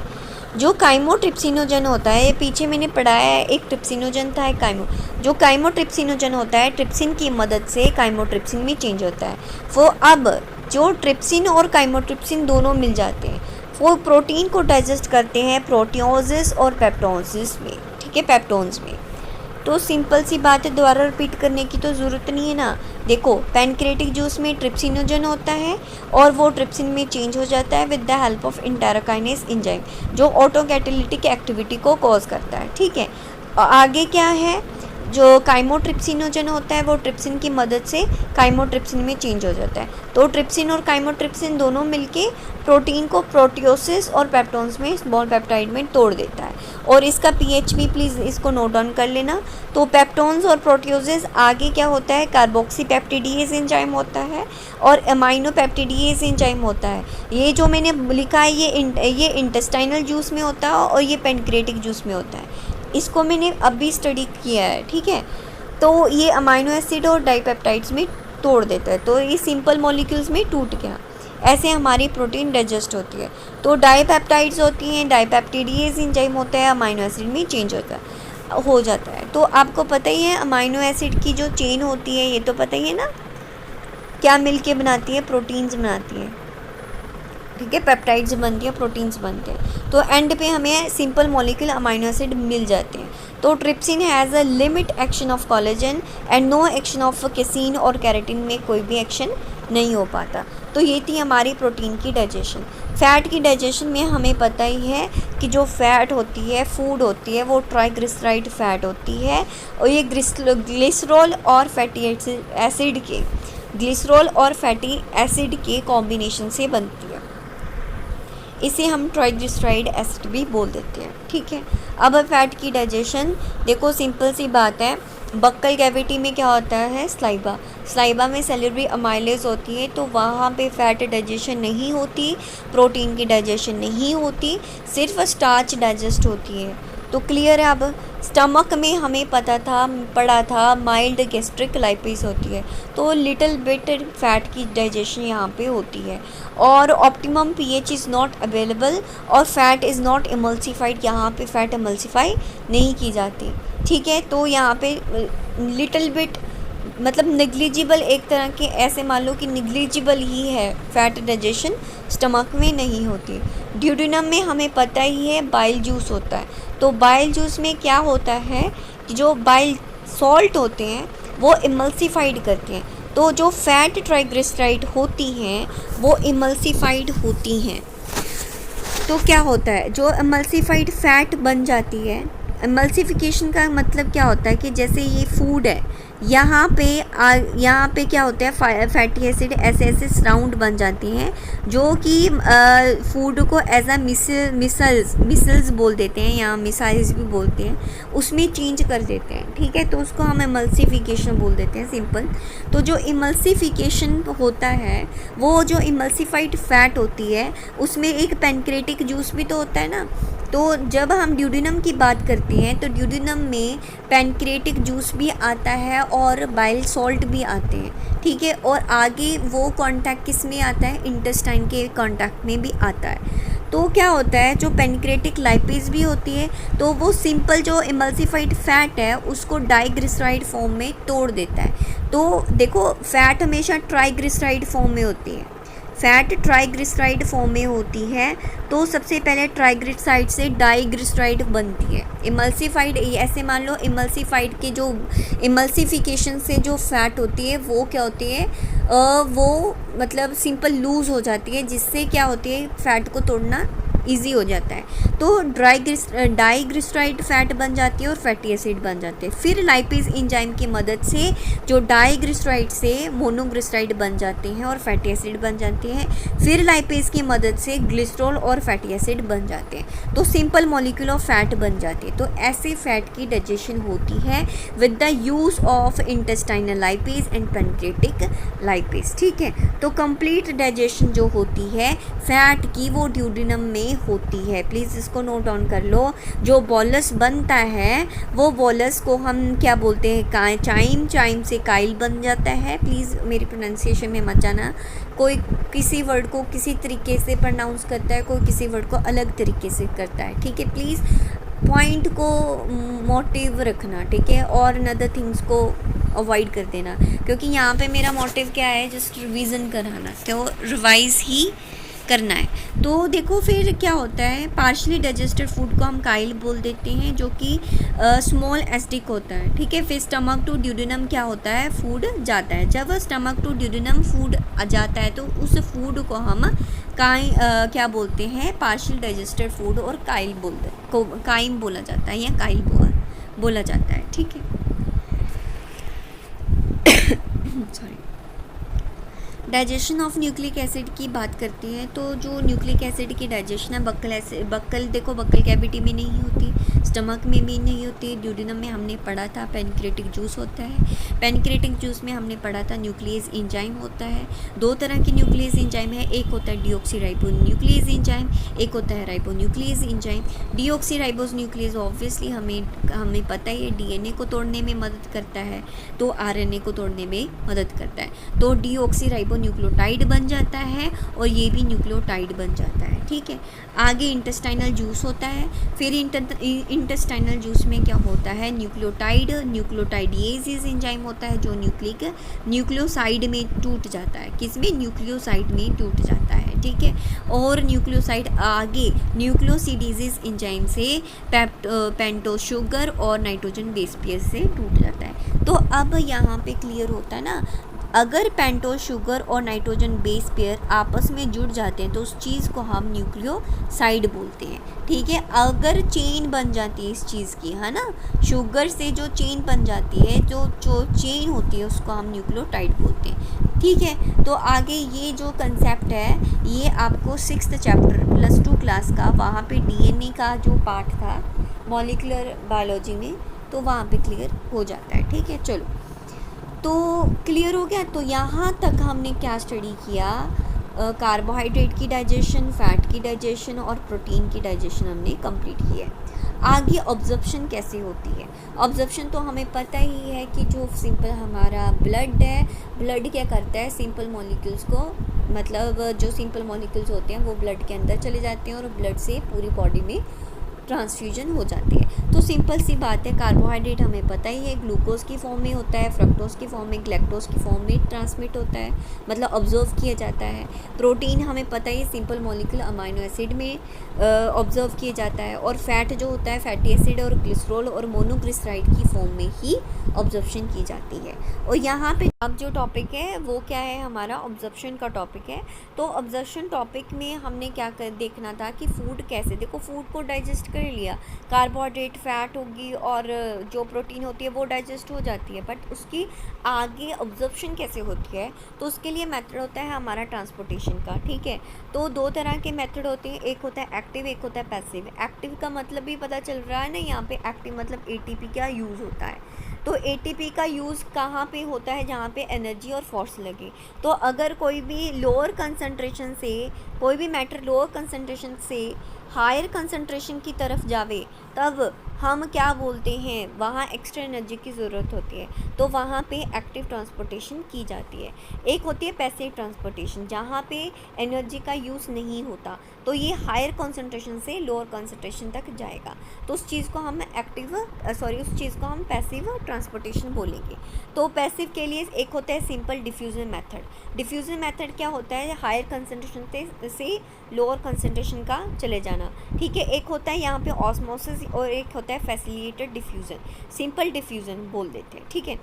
जो काइमोट्रिप्सिनोजन होता है, ये पीछे मैंने पढ़ाया है, एक ट्रिप्सिनोजन था, एक जो काइमोट्रिप्सिनोजन होता है ट्रिप्सिन की मदद से काइमोट्रिप्सिन में चेंज होता है। वो अब जो ट्रिप्सिन और काइमोट्रिप्सिन दोनों मिल जाते हैं, वो प्रोटीन को डाइजेस्ट करते हैं प्रोटियोसिस और पेप्टोसिस में, ठीक है, पेप्टोन्स में। तो सिंपल सी बात है, दोबारा रिपीट करने की तो ज़रूरत नहीं है ना। देखो पेनक्रेटिक जूस में ट्रिप्सिनोजन होता है और वो ट्रिप्सिन में चेंज हो जाता है with the help of enterokinase enzyme, जो ऑटो कैटालिटिक एक्टिविटी को कॉज करता है, ठीक है। आगे क्या है, जो काइमोट्रिप्सिनोजन होता है वो ट्रिप्सिन की मदद से काइमोट्रिप्सिन में चेंज हो जाता है। तो ट्रिप्सिन और काइमोट्रिप्सिन दोनों मिलके प्रोटीन को प्रोटियोसिस और पेप्टोन्स में, स्मॉल पेप्टाइड में तोड़ देता है। और इसका पीएच भी प्लीज़ इसको नोट डाउन कर लेना। तो पेप्टोन्स और प्रोटियोसिस, आगे क्या होता है, कार्बोक्सीपेप्टिडेज एंजाइम होता है और अमाइनोपेप्टिडेज एंजाइम होता है। ये जो मैंने लिखा है ये इंटेस्टाइनल जूस में होता है और ये पेनक्रेटिक जूस में होता है। इसको मैंने अभी स्टडी किया है, ठीक है। तो ये अमाइनो एसिड और डाइपेप्टाइड्स में तोड़ देता है, तो ये सिंपल मॉलिक्यूल्स में टूट गया। ऐसे हमारी प्रोटीन डाइजेस्ट होती है। तो डाइपेप्टाइड्स होती हैं, डाइपेप्टिडेज एंजाइम होता है, अमाइनो एसिड में चेंज हो जाता है। तो आपको पता ही है अमाइनो एसिड की जो चेन होती है, ये तो पता ही है ना, क्या मिलके बनाती है, प्रोटीन्स बनाती है, ठीक है, पेप्टाइड्स बनती है, प्रोटीन्स बनते हैं। तो एंड पे हमें सिंपल मॉलिक्यूल अमाइनो एसिड मिल जाते हैं। तो trypsin has a limit action of collagen and no action of casein, और कैरेटिन में कोई भी एक्शन नहीं हो पाता। तो ये थी हमारी प्रोटीन की डाइजेशन। फ़ैट की डाइजेशन में हमें पता ही है कि जो फ़ैट होती है, फूड होती है, वो ट्राइग्लिसराइड फ़ैट होती है, और ये ग्लिसरॉल और फैटी एसिड के ग्लिसरॉल और फैटी एसिड के कॉम्बिनेशन से बनती है। इसे हम ट्राइग्लिसराइड एसिड भी बोल देते हैं, ठीक है। अब फैट की डाइजेशन देखो, सिंपल सी बात है, बक्कल कैविटी में क्या होता है, स्लाइबा में सेलुलरी अमाइलेज होती है, तो वहाँ पे फैट डाइजेशन नहीं होती, प्रोटीन की डाइजेशन नहीं होती, सिर्फ स्टार्च डाइजेस्ट होती है। तो क्लियर है। अब स्टमक में हमें पढ़ा था माइल्ड गैस्ट्रिक लाइपेज होती है, तो लिटिल बिट फैट की डाइजेशन यहाँ पे होती है। और optimum pH is not available और फैट इज़ नॉट इमल्सिफाइड, यहाँ पे फैट इमल्सिफाई नहीं की जाती, ठीक है। तो यहाँ पे लिटिल बिट मतलब निग्लिजिबल, एक तरह के ऐसे मान लो कि निग्लिजिबल ही है, फैट डाइजेशन स्टमक में नहीं होती। ड्यूडेनम में हमें पता ही है बाइल जूस होता है। तो बाइल जूस में क्या होता है कि जो बाइल सॉल्ट होते हैं वो इमल्सिफाइड करते हैं, तो जो फैट ट्राइग्लिसराइड होती हैं वो इमल्सिफाइड होती हैं। तो क्या होता है, जो इमल्सिफाइड फैट बन जाती है, इमल्सिफिकेशन का मतलब क्या होता है कि जैसे ये फूड है, यहाँ पे क्या होता है, फैटी एसिड ऐसे ऐसे राउंड बन जाते हैं जो कि फूड को एज अ मिसल्स बोल देते हैं या मिसाइल्स भी बोलते हैं, उसमें चेंज कर देते हैं। ठीक है, तो उसको हम इमल्सिफिकेशन बोल देते हैं, सिंपल। तो जो इमल्सिफिकेशन होता है, वो जो इमल्सिफाइड फैट होती है उसमें एक पैनक्रेटिक जूस भी तो होता है ना। तो जब हम ड्यूडिनम की बात करते हैं तो ड्यूडिनम में पैनक्रेटिक जूस भी आता है और बाइल सॉल्ट भी आते हैं। ठीक है, और आगे वो कांटेक्ट किस में आता है, इंटेस्टाइन के कांटेक्ट में भी आता है। तो क्या होता है, जो पैनक्रेटिक लाइपेज भी होती है तो वो सिंपल जो इमल्सिफाइड फैट है उसको डाइग्लिसराइड फॉर्म में तोड़ देता है। तो देखो, फैट हमेशा ट्राइग्लिसराइड फॉर्म में होती है, फैट ट्राइग्लिसराइड फॉर्म में होती है। तो सबसे पहले ट्राइग्लिसराइड से डाइग्लिसराइड बनती है। इमल्सिफाइड, ऐसे मान लो इमल्सिफाइड के जो इमल्सिफिकेशन से जो फैट होती है वो क्या होती है, वो मतलब सिंपल लूज़ हो जाती है, जिससे क्या होती है, फैट को तोड़ना इजी हो जाता है। तो डाइग्लिसराइड फैट बन जाती है और फैटी एसिड बन जाते हैं। फिर लाइपेज एंजाइम की मदद से जो डाइग्लिसराइड से मोनोग्लिसराइड बन जाते हैं और फैटी एसिड बन जाते हैं। फिर लाइपेज की मदद से ग्लिसरॉल और फैटी एसिड बन जाते हैं, तो सिंपल मॉलिक्यूल ऑफ फैट बन जाते हैं। तो ऐसे फैट की डाइजेशन होती है with the use of intestinal lipase and pancreatic lipase. ठीक है, तो कंप्लीट डाइजेशन जो होती है फैट की वो ड्यूडिनम में होती है। प्लीज़ इसको नोट डाउन कर लो। जो बॉलस बनता है वो बॉलस को हम क्या बोलते हैं, चाइम से काइल बन जाता है। प्लीज़ मेरी प्रोनाउंसिएशन में मत जाना, कोई किसी वर्ड को किसी तरीके से प्रोनाउंस करता है, कोई किसी वर्ड को अलग तरीके से करता है। ठीक है, प्लीज़ पॉइंट को मोटिव रखना, ठीक है, और अनदर थिंग्स को अवॉइड कर देना, क्योंकि यहाँ पे मेरा मोटिव क्या है, जस्ट रिवीजन कराना, तो रिवाइज ही करना है। तो देखो फिर क्या होता है, पार्शली डाइजेस्टेड फूड को हम काइल बोल देते हैं, जो कि स्मॉल एसिडिक होता है। ठीक है, फिर स्टमक टू ड्यूडिनम क्या होता है, फूड जाता है। जब स्टमक टू ड्यूडिनम फूड जाता है तो उस फूड को हम क्या बोलते हैं, पार्शल डाइजेस्टेड फूड और काइम बोला जाता है या काइल बोला जाता है। ठीक है, sorry. Digestion of nucleic acid की बात करते हैं, तो जो न्यूक्लिक एसिड की डाइजेशन है, बक्कल कैविटी में नहीं होती, स्टमक में भी नहीं होती। ड्यूडिनम में हमने पढ़ा था पैनक्रेटिक जूस होता है, पैनक्रेटिक जूस में हमने पढ़ा था न्यूक्लियस एंजाइम होता है। दो तरह की न्यूक्लियस एंजाइम है, एक होता है डीऑक्सीराइबोन्यूक्लियस एंजाइम, एक होता है राइबोन्यूक्लियस एंजाइम। डीऑक्सीराइबोन्यूक्लियस ऑब्वियसली हमें पता ही है, डीएनए को तोड़ने में मदद करता है, तो आरएनए को तोड़ने में मदद करता है। तो डीऑक्सीराइबोन्यूक्लियोटाइड बन जाता है और ये भी न्यूक्लियोटाइड बन जाता है। ठीक है, आगे इंटेस्टाइनल जूस होता है। फिर इंटेस्टाइनल जूस में क्या होता है, न्यूक्लियोटाइडेज एंजाइम होता है, जो न्यूक्लियोसाइड में टूट जाता है। किसमें, न्यूक्लियोसाइड में टूट जाता है। ठीक है, और न्यूक्लियोसाइड आगे न्यूक्लियोसिडेज एंजाइम से पेंटोज शुगर और नाइट्रोजन बेस पेयर से टूट जाता है। तो अब यहाँ पे क्लियर होता है ना, अगर पेंटोज शुगर और नाइट्रोजन बेस पेयर आपस में जुड़ जाते हैं तो उस चीज़ को हम न्यूक्लियोसाइड बोलते हैं। ठीक है, अगर चेन बन जाती है इस चीज़ की, है ना, शुगर से जो चेन बन जाती है, जो चेन होती है, उसको हम न्यूक्लियोटाइड बोलते हैं। ठीक है, तो आगे ये जो कंसेप्ट है ये आपको 6th चैप्टर +2 क्लास का, वहाँ पे डीएनए का जो पार्ट था मॉलिक्यूलर बायोलॉजी में, तो वहाँ पे क्लियर हो जाता है। ठीक है, चलो, तो क्लियर हो गया। तो यहाँ तक हमने क्या स्टडी किया, कार्बोहाइड्रेट की डाइजेशन, फैट की डाइजेशन और प्रोटीन की डाइजेशन हमने कंप्लीट की है। आगे ऑब्जर्प्शन कैसे होती है, ऑब्जर्प्शन तो हमें पता ही है कि जो सिंपल हमारा ब्लड है, ब्लड क्या करता है, सिंपल मॉलिक्यूल्स को, मतलब जो सिंपल मॉलिक्यूल्स होते हैं वो ब्लड के अंदर चले जाते हैं और ब्लड से पूरी बॉडी में ट्रांसफ्यूजन हो जाती है। तो सिंपल सी बात है, कार्बोहाइड्रेट हमें पता ही है ग्लूकोज की फॉर्म में होता है, फ्रक्टोज की फॉर्म में, ग्लैक्टोज की फॉर्म में ट्रांसमिट होता है, मतलब ऑब्जर्व किया जाता है। प्रोटीन हमें पता ही सिंपल मॉलिक्यूल अमाइनो एसिड में ऑब्जर्व किया जाता है, और फैट जो होता है फैटी एसिड और ग्लिसरॉल और मोनोग्लिसराइड की फॉर्म में ही ऑब्जर्वेशन की जाती है। और यहाँ पे अब जो टॉपिक है वो क्या है, हमारा ऑब्जर्प्शन का टॉपिक है। तो ऑब्जर्प्शन टॉपिक में हमने क्या कर देखना था कि फूड कैसे, देखो फूड को डाइजेस्ट कर लिया, कार्बोहाइड्रेट, फैट होगी और जो प्रोटीन होती है वो डाइजेस्ट हो जाती है, बट उसकी आगे ऑब्जर्प्शन कैसे होती है, तो उसके लिए मेथड होता है हमारा ट्रांसपोर्टेशन का। ठीक है, तो दो तरह के मेथड होते हैं, एक होता है एक्टिव, एक होता है पैसिव। एक्टिव का मतलब भी पता चल रहा है ना यहाँ पे, एक्टिव मतलब एटीपी का यूज़ होता है। तो एटीपी का यूज़ कहाँ पे होता है, जहाँ पे एनर्जी और फोर्स लगे। तो अगर कोई भी लोअर कंसंट्रेशन से, कोई भी मैटर लोअर कंसंट्रेशन से हायर कंसंट्रेशन की तरफ जावे, तब हम क्या बोलते हैं, वहाँ एक्स्ट्रा एनर्जी की ज़रूरत होती है, तो वहाँ पे एक्टिव ट्रांसपोर्टेशन की जाती है। एक होती है पैसिव ट्रांसपोर्टेशन, जहाँ पे एनर्जी का यूज़ नहीं होता, तो ये हायर कंसंट्रेशन से लोअर कंसंट्रेशन तक जाएगा, तो उस चीज़ को हम उस चीज़ को हम पैसिव ट्रांसपोर्टेशन बोलेंगे। तो पैसिव के लिए एक होता है simple diffusion method. Diffusion method क्या होता है, हायर कंसंट्रेशन से लोअर कंसंट्रेशन का चले जाना। ठीक है, एक होता है यहाँ पे ऑस्मोसिस और एक होता है फैसिलिटेटेड डिफ्यूज़न, सिंपल डिफ्यूज़न बोल देते हैं। ठीक है,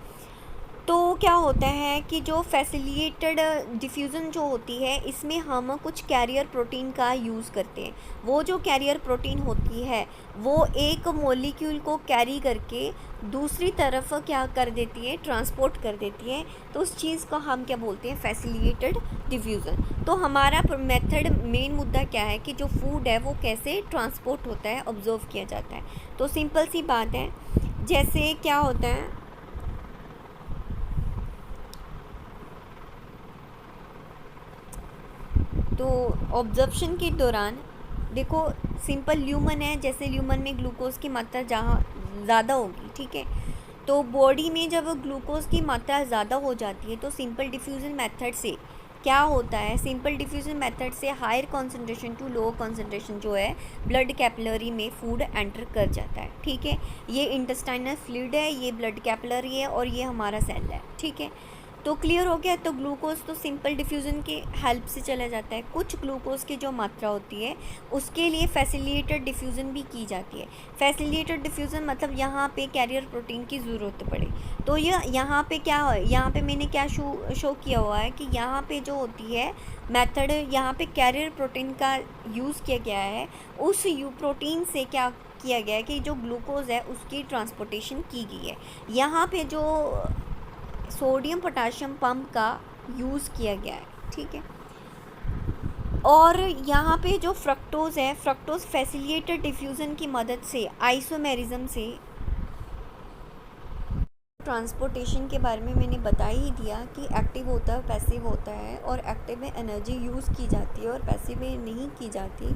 तो क्या होता है कि जो फैसिलिटेटेड डिफ्यूज़न जो होती है, इसमें हम कुछ कैरियर प्रोटीन का यूज़ करते हैं। वो जो कैरियर प्रोटीन होती है वो एक मॉलिक्यूल को कैरी करके दूसरी तरफ क्या कर देती है, ट्रांसपोर्ट कर देती है, तो उस चीज़ को हम क्या बोलते हैं, फैसिलिटेटेड डिफ्यूज़न। तो हमारा मेथड, मेन मुद्दा क्या है कि जो फूड है वो कैसे ट्रांसपोर्ट होता है, ऑब्जर्व किया जाता है। तो सिंपल सी बात है, जैसे क्या होता है, तो ऑब्जर्प्शन के दौरान देखो, सिंपल ल्यूमन है, जैसे ल्यूमन में ग्लूकोज की मात्रा जहाँ ज़्यादा होगी, ठीक है, तो बॉडी में जब ग्लूकोज की मात्रा ज़्यादा हो जाती है, तो सिंपल डिफ्यूज़न मेथड से क्या होता है, सिंपल डिफ्यूज़न मेथड से higher concentration to low concentration जो है ब्लड कैपिलरी में फूड एंटर कर जाता है। ठीक है, ये इंटेस्टाइनल फ्लूइड है, ये ब्लड कैपिलरी है और ये हमारा सेल है। ठीक है, तो क्लियर हो गया। तो ग्लूकोज तो सिंपल डिफ्यूज़न के हेल्प से चला जाता है। कुछ ग्लूकोज की जो मात्रा होती है उसके लिए फैसिलिटेटेड डिफ्यूज़न भी की जाती है। फैसिलिटेटेड डिफ्यूज़न मतलब यहाँ पे कैरियर प्रोटीन की ज़रूरत पड़े, तो ये यहाँ पे क्या है, यहाँ पे मैंने क्या शो किया हुआ है कि यहाँ पे जो होती है मेथड, यहाँ पे कैरियर प्रोटीन का यूज़ किया गया है। उस प्रोटीन से क्या किया गया है कि जो ग्लूकोज है उसकी ट्रांसपोर्टेशन की गई है। यहाँ पे जो सोडियम पोटाशियम पंप का यूज़ किया गया है। ठीक है, और यहाँ पे जो फ्रक्टोज़ है, फ्रक्टोज़ फैसिलिटेटेड डिफ्यूज़न की मदद से आइसोमेरिज्म से ट्रांसपोर्टेशन के बारे में मैंने बता ही दिया कि एक्टिव होता है, पैसिव होता है, और एक्टिव में एनर्जी यूज़ की जाती है और पैसिव में नहीं की जाती।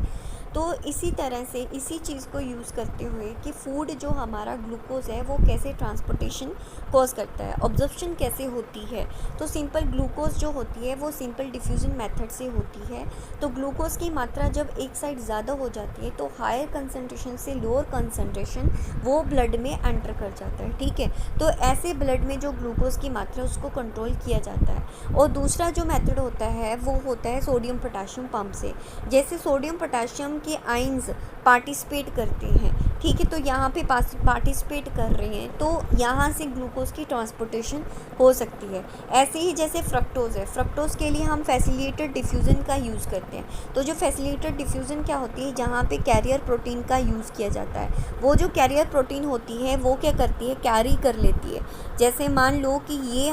तो इसी तरह से इसी चीज़ को यूज़ करते हुए कि फूड जो हमारा ग्लूकोज है वो कैसे ट्रांसपोर्टेशन कॉज करता है, ऑब्जर्प्शन कैसे होती है। तो सिंपल ग्लूकोज जो होती है वो सिंपल डिफ्यूज़न मेथड से होती है। तो ग्लूकोज की मात्रा जब एक साइड ज़्यादा हो जाती है तो हायर कंसनट्रेशन से लोअर कंसनट्रेशन वो ब्लड में एंटर कर जाता है। ठीक है, तो ऐसे ब्लड में जो ग्लूकोज की मात्रा उसको कंट्रोल किया जाता है। और दूसरा जो मेथड होता है वो होता है सोडियम पोटाशियम पंप से। जैसे सोडियम पोटाशियम के आयंस पार्टिसिपेट करते हैं, ठीक है, तो यहाँ पे पार्टिसिपेट कर रहे हैं, तो यहाँ से ग्लूकोज की ट्रांसपोर्टेशन हो सकती है। ऐसे ही जैसे फ्रक्टोज़ है, फ्रक्टोज़ के लिए हम फैसिलिटेटेड डिफ्यूज़न का यूज़ करते हैं। तो जो फैसिलिटेटेड डिफ्यूज़न क्या होती है, जहाँ पे कैरियर प्रोटीन का यूज़ किया जाता है, वो जो कैरियर प्रोटीन होती है वो क्या करती है, कैरी कर लेती है। जैसे मान लो कि ये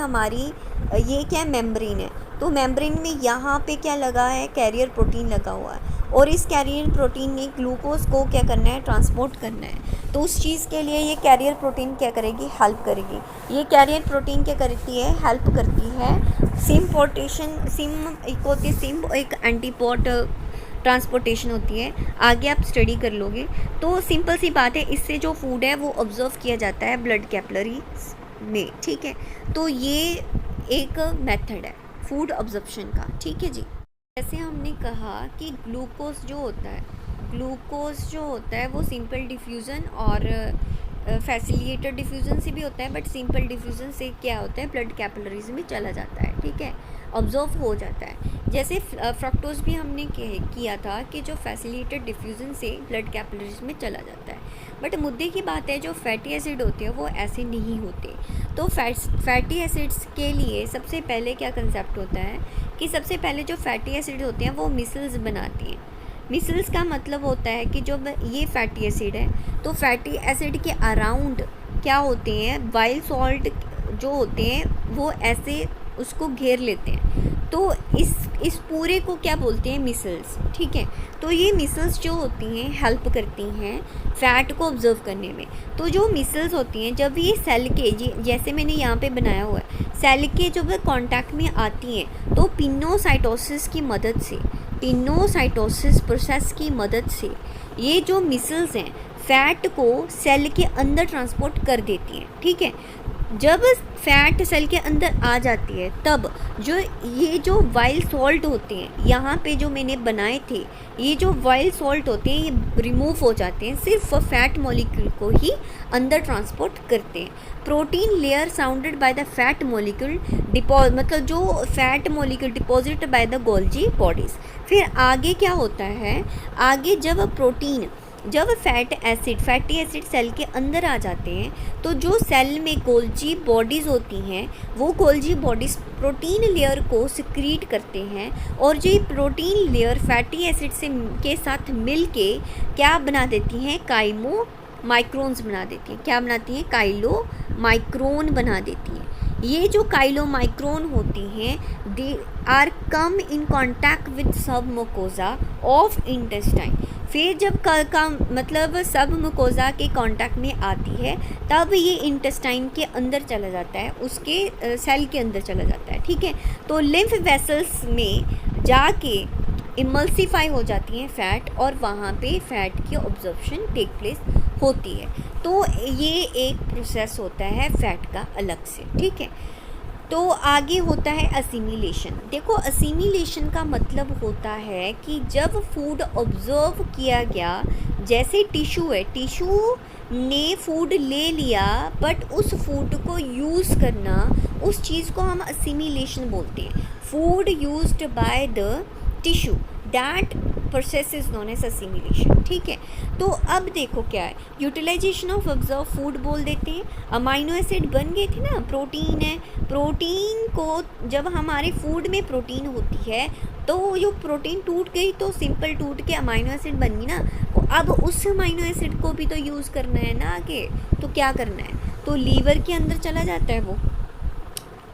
क्या मेम्ब्रेन है, तो मेम्ब्रेन में यहाँ पे क्या लगा है, कैरियर प्रोटीन लगा हुआ है, और इस कैरियर प्रोटीन ने ग्लूकोज को क्या करना है, ट्रांसपोर्ट करना है। तो उस चीज़ के लिए ये कैरियर प्रोटीन क्या करेगी, हेल्प करेगी। ये कैरियर प्रोटीन क्या करती है, हेल्प करती है सिम एक एंटीपोट ट्रांसपोर्टेशन होती है, आगे आप स्टडी कर लोगे। तो सिंपल सी बात है, इससे जो फूड है वो ऑब्जर्व किया जाता है ब्लड कैपिलरी में। ठीक है, तो ये एक मेथड है फूड ऑब्जर्प्शन का। ठीक है जी, जैसे हमने कहा कि ग्लूकोज जो होता है वो सिंपल डिफ्यूज़न और फैसिलिटेटेड डिफ्यूज़न से भी होता है, बट सिंपल डिफ्यूज़न से क्या होता है, ब्लड कैपिलरीज में चला जाता है। ठीक है, ऑब्जर्व हो जाता है। जैसे फ्रक्टोज भी हमने किया था कि जो फैसिलिटेटेड डिफ्यूज़न से ब्लड कैपिलरीज में चला जाता है, बट मुद्दे की बात है जो फैटी एसिड होते हैं वो ऐसे नहीं होते। तो फैटी एसिड्स के लिए सबसे पहले क्या कंसेप्ट होता है कि सबसे पहले जो फैटी एसिड होते हैं वो मिसल्स बनाती हैं। मिसल्स का मतलब होता है कि जब ये फैटी एसिड है तो फैटी एसिड के अराउंड क्या होते हैं, वाइल्ड सॉल्ट जो होते हैं वो ऐसे उसको घेर लेते हैं। तो इस पूरे को क्या बोलते हैं, मिसल्स। ठीक है, तो ये मिसल्स जो होती हैं हेल्प करती हैं फ़ैट को ऑब्जर्व करने में। तो जो मिसल्स होती हैं जब ये सेल के जैसे मैंने यहाँ पे बनाया हुआ है, सेल के जब कांटेक्ट में आती हैं तो पिनोसाइटोसिस की मदद से, पिनोसाइटोसिस प्रोसेस की मदद से ये जो मिसल्स हैं फ़ैट को सेल के अंदर ट्रांसपोर्ट कर देती हैं। ठीक है, जब फैट सेल के अंदर आ जाती है तब जो वाइल्ड सॉल्ट होते हैं यहाँ पे जो मैंने बनाए थे, ये जो वाइल्ड सॉल्ट होते हैं ये रिमूव हो जाते हैं, सिर्फ फैट मॉलिक्यूल को ही अंदर ट्रांसपोर्ट करते हैं। Protein layer sounded by the fat molecule मतलब जो fat molecule deposit by the Golgi bodies. फिर आगे क्या होता है, आगे जब फैटी एसिड सेल के अंदर आ जाते हैं तो जो सेल में गोल्जी बॉडीज़ होती हैं वो गोल्जी बॉडीज़ प्रोटीन लेयर को सिक्रीट करते हैं, और जो ये प्रोटीन लेयर फैटी एसिड के साथ मिल के क्या बना देती हैं, काइलो माइक्रोन्स बना देती हैं। क्या बनाती हैं, काइलो माइक्रोन बना देती हैं। ये जो काइलो माइक्रोन होती हैं they are come in contact with submucosa of intestine. फिर जब का मतलब सब मुकोजा के कांटेक्ट में आती है तब ये इंटेस्टाइन के अंदर चला जाता है, उसके सेल के अंदर चला जाता है। ठीक है, तो लिम्फ वेसल्स में जाके इमल्सिफाई हो जाती हैं फ़ैट, और वहाँ पे फ़ैट की ऑब्जॉर्प्शन टेक प्लेस होती है। तो ये एक प्रोसेस होता है फ़ैट का अलग से। ठीक है, तो आगे होता है असिमिलेशन। देखो, असिमिलेशन का मतलब होता है कि जब फूड ऑब्जर्व किया गया, जैसे टिश्यू है, टिश्यू ने फूड ले लिया बट उस फूड को यूज़ करना, उस चीज़ को हम असिमिलेशन बोलते हैं। Food used by the tissue, that process is known as assimilation. ठीक है, तो अब देखो क्या है, यूटिलाइजेशन ऑफ ऑब्जर्व फूड बोल देते हैं। अमाइनो एसिड बन गए थे ना, प्रोटीन है, प्रोटीन को जब हमारे फूड में प्रोटीन होती है तो जो प्रोटीन टूट गई तो सिंपल टूट के अमाइनो एसिड बन गई ना, तो अब उस अमाइनो एसिड को भी तो यूज़ करना है ना आगे, तो क्या करना है, तो लीवर के अंदर चला जाता है। वो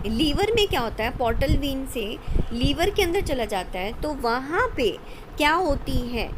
लीवर में क्या होता है, पोर्टल वेन से लीवर के अंदर चला जाता है, तो वहाँ पे क्या होती है,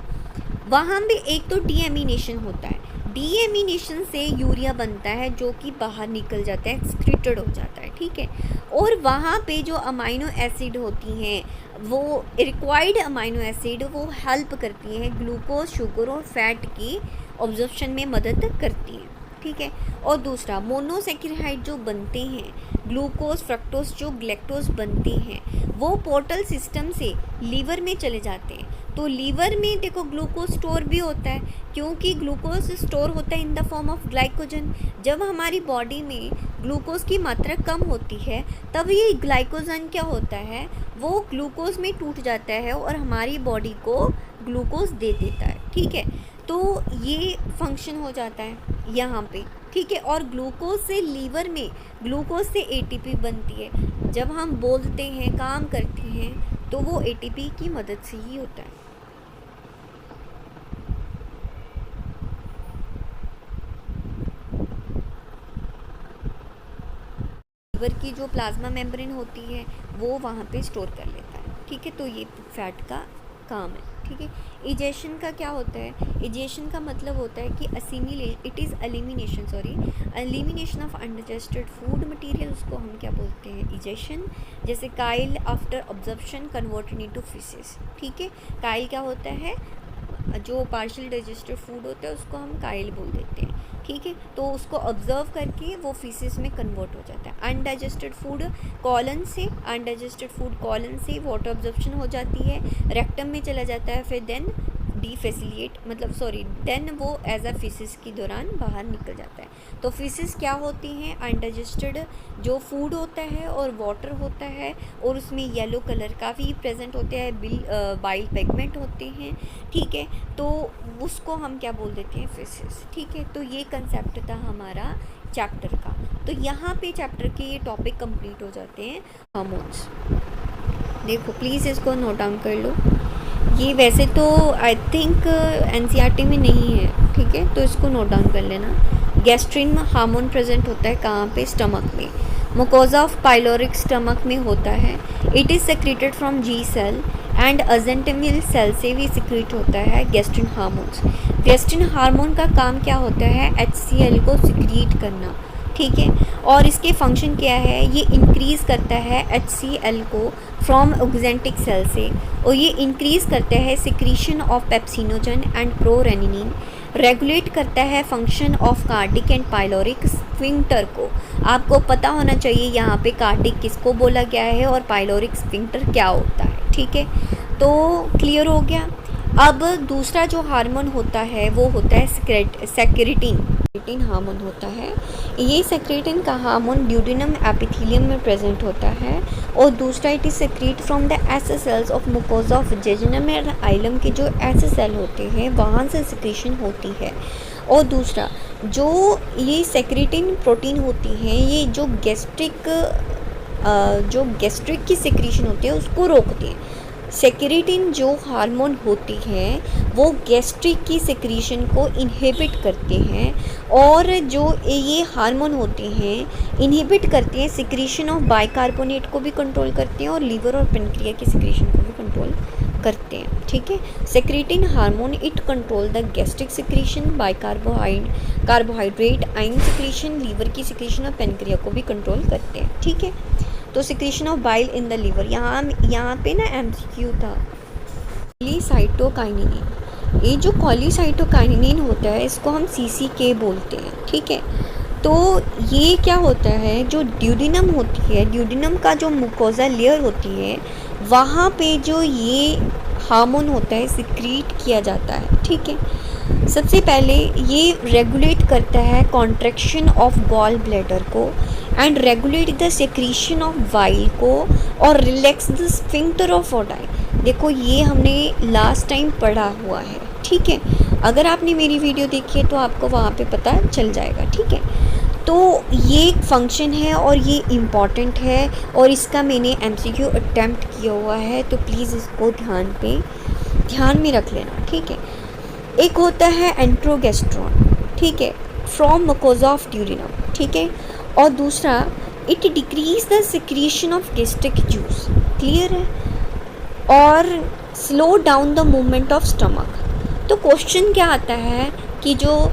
वहाँ पे एक तो डीएमिनेशन होता है। डीएमिनेशन से यूरिया बनता है जो कि बाहर निकल जाता है, एक्सक्रीटेड हो जाता है। ठीक है, और वहाँ पे जो अमाइनो एसिड होती हैं वो रिक्वायर्ड अमाइनो एसिड वो हेल्प करती हैं ग्लूकोज, शुगर और फैट की ऑब्जॉर्प्शन में मदद करती हैं। ठीक है, और दूसरा मोनोसेक्राइड जो बनते हैं, ग्लूकोज, फ्रक्टोज जो ग्लैक्टोज बनते हैं, वो पोर्टल सिस्टम से लीवर में चले जाते हैं। तो लीवर में देखो ग्लूकोज स्टोर भी होता है, क्योंकि ग्लूकोज स्टोर होता है in the form of glycogen. जब हमारी बॉडी में ग्लूकोज की मात्रा कम होती है तब ये ग्लाइकोजन क्या होता है, वो ग्लूकोज में टूट जाता है और हमारी बॉडी को ग्लूकोज दे देता है। ठीक है, तो ये फंक्शन हो जाता है यहाँ पे। ठीक है, और ग्लूकोज से लीवर में ग्लूकोज से एटीपी बनती है। जब हम बोलते हैं, काम करते हैं, तो वो एटीपी की मदद से ही होता है। लीवर की जो प्लाज्मा मेम्ब्रेन होती है वो वहाँ पे स्टोर कर लेता है। ठीक है, तो ये फैट का काम है। ठीक है, इजेशन का क्या होता है, इजेशन का मतलब होता है कि it is elimination of undigested food material, उसको हम क्या बोलते हैं, इजेशन। जैसे Kyle after absorption converted into faeces. ठीक है, काइल क्या होता है, जो पार्शियल डाइजेस्टेड फूड होता है उसको हम काइल बोल देते हैं। ठीक है, तो उसको ऑब्जर्व करके वो फीसेस में कन्वर्ट हो जाता है। अनडाइजेस्टेड फूड कॉलन से वाटर ऑब्जर्प्शन हो जाती है, रेक्टम में चला जाता है, फिर देन वो एज अ फीसिस के दौरान बाहर निकल जाता है। तो फीसिस क्या होती हैं, अनडाइजेस्टेड जो फूड होता है और वाटर होता है, और उसमें येलो कलर का भी प्रेजेंट होते हैं, बाइल पिगमेंट होते हैं। ठीक है, तो उसको हम क्या बोल देते हैं, फीसिस। ठीक है, तो ये कंसेप्ट था हमारा चैप्टर का। तो यहाँ पे चैप्टर के ये टॉपिक कंप्लीट हो जाते हैं, हार्मोन्स। देखो प्लीज़ इसको नोट डाउन कर लो। ये वैसे तो आई थिंक एनसीईआरटी में नहीं है, ठीक है, तो इसको नोट डाउन कर लेना। गैस्ट्रिन हार्मोन प्रेजेंट होता है कहाँ पे? स्टमक में। मुकोजा ऑफ पाइलोरिक स्टमक में होता है। It is secreted from G cell and argentaffin cell से भी सिक्रेट होता है गैस्ट्रिन हार्मोन्स। गैस्ट्रिन हार्मोन का काम क्या होता है? HCl को सिक्रीट करना, ठीक है। और इसके फंक्शन क्या है? ये इंक्रीज़ करता है HCl को फ्रॉम ऑक्जेंटिक सेल से, और ये इंक्रीज़ करता है secretion of pepsinogen and prorennin. Regulate करता है function of cardiac and pyloric sphincter को। आपको पता होना चाहिए यहाँ पे कार्डिक किसको बोला गया है और पाइलोरिक स्फिंक्टर क्या होता है, ठीक है। तो क्लियर हो गया। अब दूसरा जो हार्मोन होता है वो होता है सेक्रेटिन हार्मोन होता है। ये सेक्रेटिन का हार्मोन ड्यूडेनम एपिथेलियम में प्रेजेंट होता है, और दूसरा it is secrete from the S cells of mucosa of jejunum and ileum के जो एस सेल होते हैं वहाँ से सिक्रेशन होती है। और दूसरा जो ये सेक्रेटिन प्रोटीन होती है, ये जो गैस्ट्रिक की सिक्रेशन होती है उसको रोकती है। सेक्रेटिन जो हार्मोन होती है वो गैस्ट्रिक की सिक्रीशन को इनहिबिट करते हैं, और जो ये हार्मोन होते हैं इनहिबिट करते हैं सिक्रीशन ऑफ बाइकार्बोनेट को भी कंट्रोल करते हैं, और लीवर और पेनक्रिया की सिक्रीशन को भी कंट्रोल करते हैं, ठीक है। Secretin hormone it control the gastric secretion, carbohydrate ion secretion, liver की सिक्रीशन और पेनक्रिया को भी कंट्रोल करते हैं, ठीक है। तो secretion of bile in the liver, यहाँ पे ना MCQ था। कॉलीसाइटोकाइनिन, ये जो कॉलीसाइटोकाइनिन होता है इसको हम CCK बोलते हैं, ठीक है। तो ये क्या होता है, जो ड्यूडेनम होती है, ड्यूडेनम का जो मुकोजा लेयर होती है वहाँ पे जो ये हार्मोन होता है सिक्रीट किया जाता है, ठीक है। सबसे पहले ये रेगुलेट करता है कॉन्ट्रैक्शन ऑफ गॉल ब्लैडर को, and regulate the secretion of while को, और relax the sphincter of Oddi. देखो ये हमने लास्ट टाइम पढ़ा हुआ है, ठीक है। अगर आपने मेरी वीडियो देखी है तो आपको वहाँ पे पता चल जाएगा, ठीक है। तो ये फंक्शन है और ये इम्पॉर्टेंट है, और इसका मैंने MCQ अटैम्प्ट किया हुआ है, तो प्लीज़ इसको ध्यान में रख लेना, ठीक है। एक होता है एंट्रोगेस्ट्रॉन, ठीक है, फ्रॉम मुकोजा ऑफ ड्यूडेनम, ठीक है। और दूसरा it decrease the secretion of gastric juice, clear है, और slow down the movement of stomach. तो क्वेश्चन क्या आता है कि जो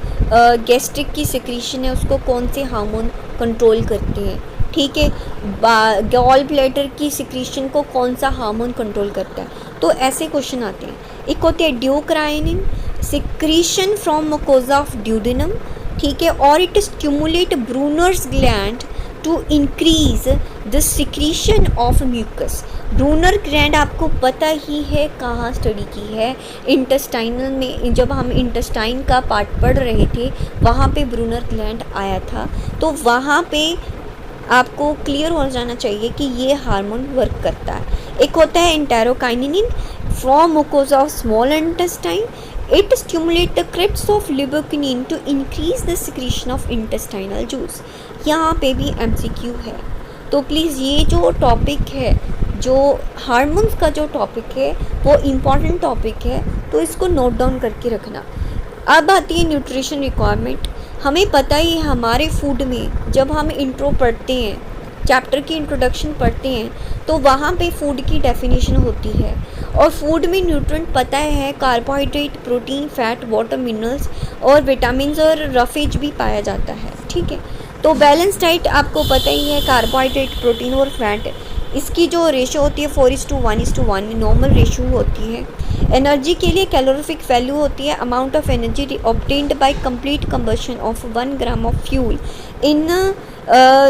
गैस्ट्रिक की सिक्रीशन है उसको कौन से हार्मोन कंट्रोल करते हैं, ठीक है। गॉल ब्लैडर की सिक्रीशन को कौन सा हार्मोन कंट्रोल करता है, तो ऐसे क्वेश्चन आते हैं। एक होते हैं duocrinin, secretion from mucosa of duodenum, ठीक है, और it stimulate Brunner's gland to increase the secretion of mucus. Brunner gland आपको पता ही है कहाँ स्टडी की है, इंटेस्टाइनल में। जब हम इंटेस्टाइन का पार्ट पढ़ रहे थे वहाँ पे ब्रूनर ग्लैंड आया था, तो वहाँ पे आपको क्लियर हो जाना चाहिए कि ये हार्मोन वर्क करता है। एक होता है enterokinase from mucosa of small intestine, it stimulate the crypts of Lieberkühn to increase the secretion of intestinal juice. यहाँ पे भी MCQ है, तो प्लीज़ ये जो टॉपिक है, जो हार्मोन्स का जो टॉपिक है वो इम्पॉर्टेंट टॉपिक है, तो इसको नोट डाउन करके रखना। अब आती है न्यूट्रिशन रिक्वायरमेंट। हमें पता ही है हमारे फूड में जब हम इंट्रो पढ़ते हैं, चैप्टर की इंट्रोडक्शन पढ़ते हैं, तो वहाँ पे फूड की डेफिनेशन होती है, और फूड में न्यूट्रिएंट पता है carbohydrate, protein, fat, water, minerals और विटामिन्स और रफेज भी पाया जाता है, ठीक है। तो बैलेंस डाइट आपको पता ही है, कार्बोहाइड्रेट, प्रोटीन और फैट, इसकी जो रेशो होती है 4:1:1 नॉर्मल रेशो होती है। एनर्जी के लिए कैलोरीफिक वैल्यू होती है amount of energy obtained by complete combustion of 1 gram of fuel in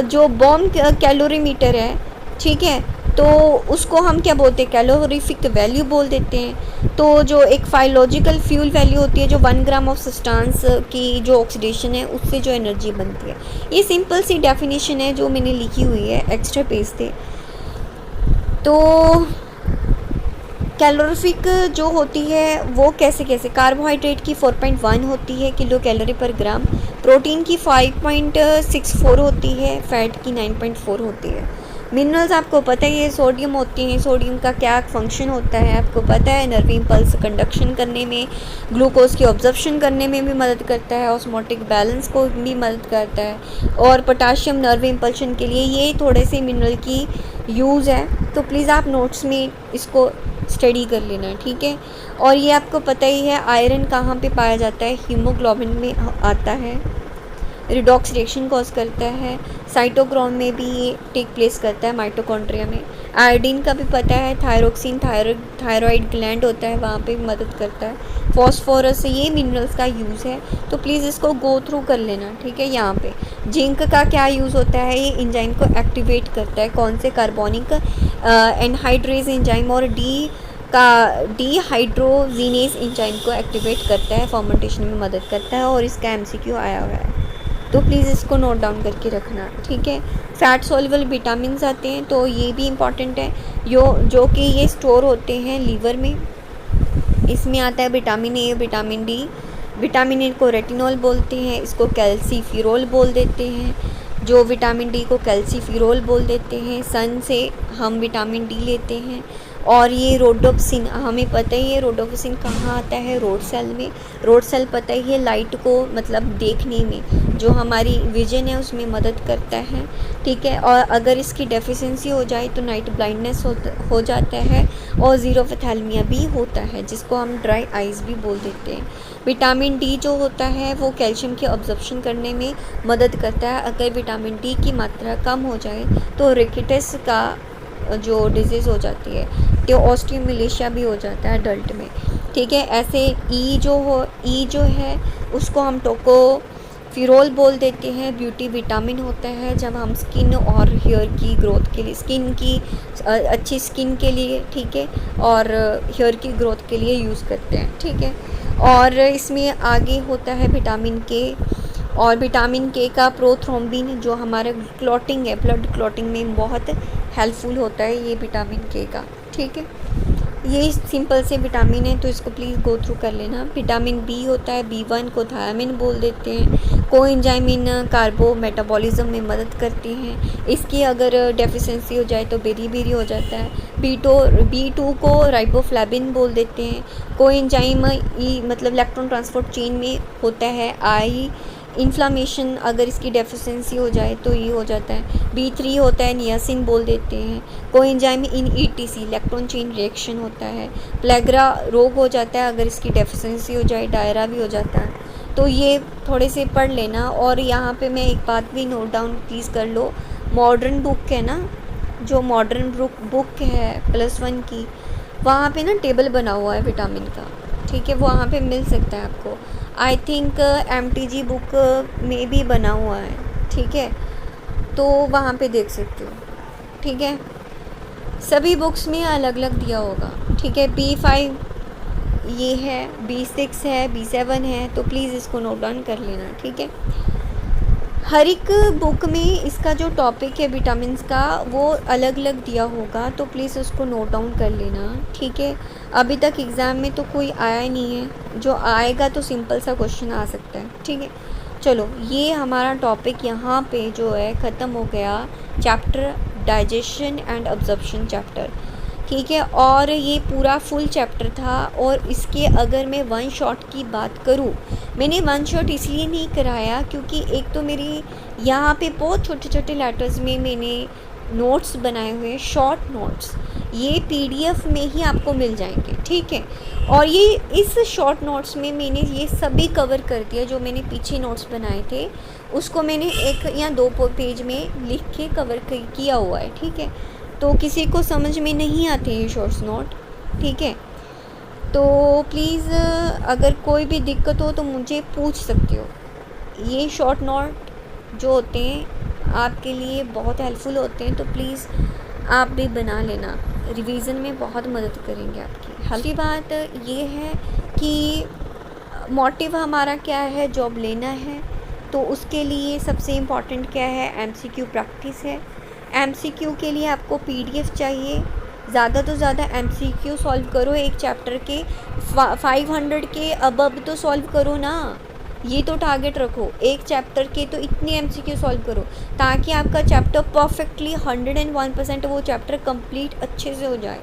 जो बॉम कैलोरीमीटर है, ठीक है, तो उसको हम क्या बोलते हैं, कैलोरीफिक वैल्यू बोल देते हैं। तो जो एक फाइलोजिकल फ्यूल वैल्यू होती है जो 1 ग्राम ऑफ सब्सटेंस की जो ऑक्सीडेशन है उससे जो एनर्जी बनती है। ये सिंपल सी डेफिनेशन है जो मैंने लिखी हुई है, एक्स्ट्रा पेज थे। तो कैलोरीफिक जो होती है वो कैसे कार्बोहाइड्रेट की 4.1 होती है किलो कैलोरी पर ग्राम, प्रोटीन की 5.64 होती है, फैट की 9.4 होती है। मिनरल्स आपको पता ही है, सोडियम होती हैं। सोडियम का क्या फंक्शन होता है आपको पता है, नर्व इम्पल्स कंडक्शन करने में, ग्लूकोज की ऑब्जर्प्शन करने में भी मदद करता है, ऑस्मोटिक बैलेंस को भी मदद करता है, और पोटाशियम नर्व इम्पल्शन के लिए। ये थोड़े से मिनरल की यूज़ है, तो प्लीज़ आप नोट्स में इसको स्टडी कर लेना, ठीक है। और ये आपको पता ही है, आयरन कहाँ पे पाया जाता है, हीमोग्लोबिन में आता है, रिडॉक्स रिएक्शन कॉज करता है, साइटोक्रोम में भी ये टेक प्लेस करता है, माइटोकॉन्ड्रिया में। आयोडीन का भी पता है, थायरोक्सिन थायरॉइड ग्लैंड होता है, वहाँ पे भी मदद करता है। फॉस्फोरस, ये मिनरल्स का यूज़ है, तो प्लीज़ इसको गो थ्रू कर लेना, ठीक है। यहाँ पे जिंक का क्या यूज़ होता है, ये एंजाइम को एक्टिवेट करता है, कौन से, कार्बोनिक एनहाइड्रेज एंजाइम और डीहाइड्रोजीनेज एंजाइम को एक्टिवेट करता है, फर्मेंटेशन में मदद करता है, और इसका एमसीक्यू आया हुआ है, तो प्लीज़ इसको नोट डाउन करके रखना, ठीक है। फैट सॉल्युबल विटामिन आते हैं, तो ये भी इम्पॉर्टेंट है, जो कि ये स्टोर होते हैं लीवर में। इसमें आता है vitamin A, vitamin D. Vitamin A को रेटिनॉल बोलते हैं, इसको कैल्सीफिरोल बोल देते हैं, जो विटामिन डी को कैल्सीफिरोल बोल देते हैं। सन से हम विटामिन डी लेते हैं। और ये रोडोप्सिन, हमें पता ही है रोडोप्सिन कहाँ आता है, रोड सेल में। रोड सेल पता ही है, लाइट को मतलब देखने में, जो हमारी विजन है उसमें मदद करता है, ठीक है। और अगर इसकी डेफिशिएंसी हो जाए तो नाइट ब्लाइंडनेस हो जाता है, और ज़ीरोफेथैल्मिया भी होता है, जिसको हम ड्राई आइज़ भी बोल देते हैं। विटामिन डी जो होता है वो कैल्शियम की ऑब्जर्प्शन करने में मदद करता है। अगर विटामिन डी की मात्रा कम हो जाए तो रिकेटस का जो डिजीज़ हो जाती है, तो ऑस्टियोमलेशिया भी हो जाता है अडल्ट में, ठीक है। ऐसे ई जो है उसको हम टोकोफिरोल बोल देते हैं, ब्यूटी विटामिन होता है, जब हम स्किन और हेयर की ग्रोथ के लिए, स्किन की अच्छी स्किन के लिए, ठीक है, और हेयर की ग्रोथ के लिए यूज़ करते हैं, ठीक है। और इसमें आगे होता है विटामिन के, और विटामिन के का प्रोथ्रोम्बिन जो हमारा क्लॉटिंग है, ब्लड क्लॉटिंग में बहुत हेल्पफुल होता है ये विटामिन के का, ठीक है। ये सिंपल से विटामिन है, तो इसको प्लीज़ गो थ्रू कर लेना। विटामिन बी होता है, B1 को थायामिन बोल देते हैं, कोएंजाइम इन कार्बो मेटाबॉलिज्म में मदद करते हैं। इसकी अगर डेफिशिएंसी हो जाए तो बेरी हो जाता है। B2 को राइबोफ्लाविन बोल देते हैं। कोएंजाइम मतलब इलेक्ट्रॉन ट्रांसपोर्ट चेन में होता है। इन्फ्लामेशन अगर इसकी डेफिशिएंसी हो जाए तो ये हो जाता है। B3 होता है, नियासिन बोल देते हैं। कोएंजाइम इन ETC, इलेक्ट्रॉन चेन रिएक्शन होता है। प्लेग्रा रोग हो जाता है अगर इसकी डेफिशिएंसी हो जाए, डायरा भी हो जाता है। तो ये थोड़े से पढ़ लेना। और यहाँ पे मैं एक बात भी नोट डाउन प्लीज़ कर लो, मॉडर्न बुक है ना, जो मॉडर्न बुक है +1 की, वहाँ पे ना टेबल बना हुआ है विटामिन का, ठीक है, वो वहाँ पे मिल सकता है आपको। आई थिंक MTG बुक में भी बना हुआ है, ठीक है, तो वहाँ पे देख सकते हो, ठीक है। सभी बुक्स में अलग अलग दिया होगा, ठीक है। B5 ये है, B6 है, B7 है, तो प्लीज़ इसको नोट डाउन कर लेना, ठीक है। हर एक बुक में इसका जो टॉपिक है विटामिन्स का वो अलग अलग दिया होगा, तो प्लीज़ उसको नोट डाउन कर लेना, ठीक है। अभी तक एग्ज़ाम में तो कोई आया ही नहीं है, जो आएगा तो सिंपल सा क्वेश्चन आ सकता है, ठीक है। चलो, ये हमारा टॉपिक यहाँ पे जो है ख़त्म हो गया, chapter digestion and absorption chapter, ठीक है। और ये पूरा फुल चैप्टर था। और इसके अगर मैं वन शॉट की बात करूँ, मैंने वन शॉट इसलिए नहीं कराया क्योंकि एक तो मेरी यहाँ पे बहुत छोटे छोटे लेटर्स में मैंने नोट्स बनाए हुए, शॉर्ट नोट्स, ये PDF में ही आपको मिल जाएंगे, ठीक है। और ये इस शॉर्ट नोट्स में मैंने ये सभी कवर कर दिया, जो मैंने पीछे नोट्स बनाए थे उसको मैंने 1 या 2 पेज में लिख के कवर किया हुआ है, ठीक है। तो किसी को समझ में नहीं आते ये शॉर्ट्स नोट, ठीक है, तो प्लीज़ अगर कोई भी दिक्कत हो तो मुझे पूछ सकते हो। ये शॉर्ट नोट जो होते हैं आपके लिए बहुत हेल्पफुल होते हैं, तो प्लीज़ आप भी बना लेना, रिवीजन में बहुत मदद करेंगे आपकी। दूसरी बात ये है कि मोटिव हमारा क्या है, जॉब लेना है, तो उसके लिए सबसे इम्पॉर्टेंट क्या है, MCQ प्रैक्टिस है। MCQ के लिए आपको PDF चाहिए, ज़्यादा तो ज़्यादा MCQ सॉल्व करो, एक चैप्टर के 500 के अबव तो सॉल्व करो ना, ये तो टारगेट रखो, एक चैप्टर के तो इतने MCQ सॉल्व करो ताकि आपका चैप्टर परफेक्टली 101% वो चैप्टर कंप्लीट अच्छे से हो जाए,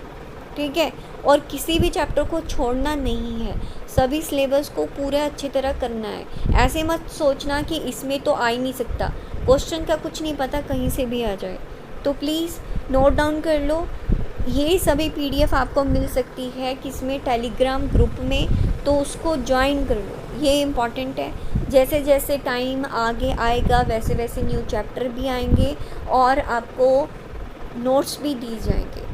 ठीक है। और किसी भी चैप्टर को छोड़ना नहीं है, सभी सिलेबस को पूरा अच्छी तरह करना है। ऐसे मत सोचना कि इसमें तो आ ही नहीं सकता, क्वेश्चन का कुछ नहीं पता, कहीं से भी आ जाए। तो प्लीज़ नोट डाउन कर लो। ये सभी PDF आपको मिल सकती है किसमें, टेलीग्राम ग्रुप में, तो उसको ज्वाइन कर लो, ये इम्पॉर्टेंट है। जैसे जैसे टाइम आगे आएगा वैसे वैसे न्यू चैप्टर भी आएंगे और आपको नोट्स भी दी जाएंगे।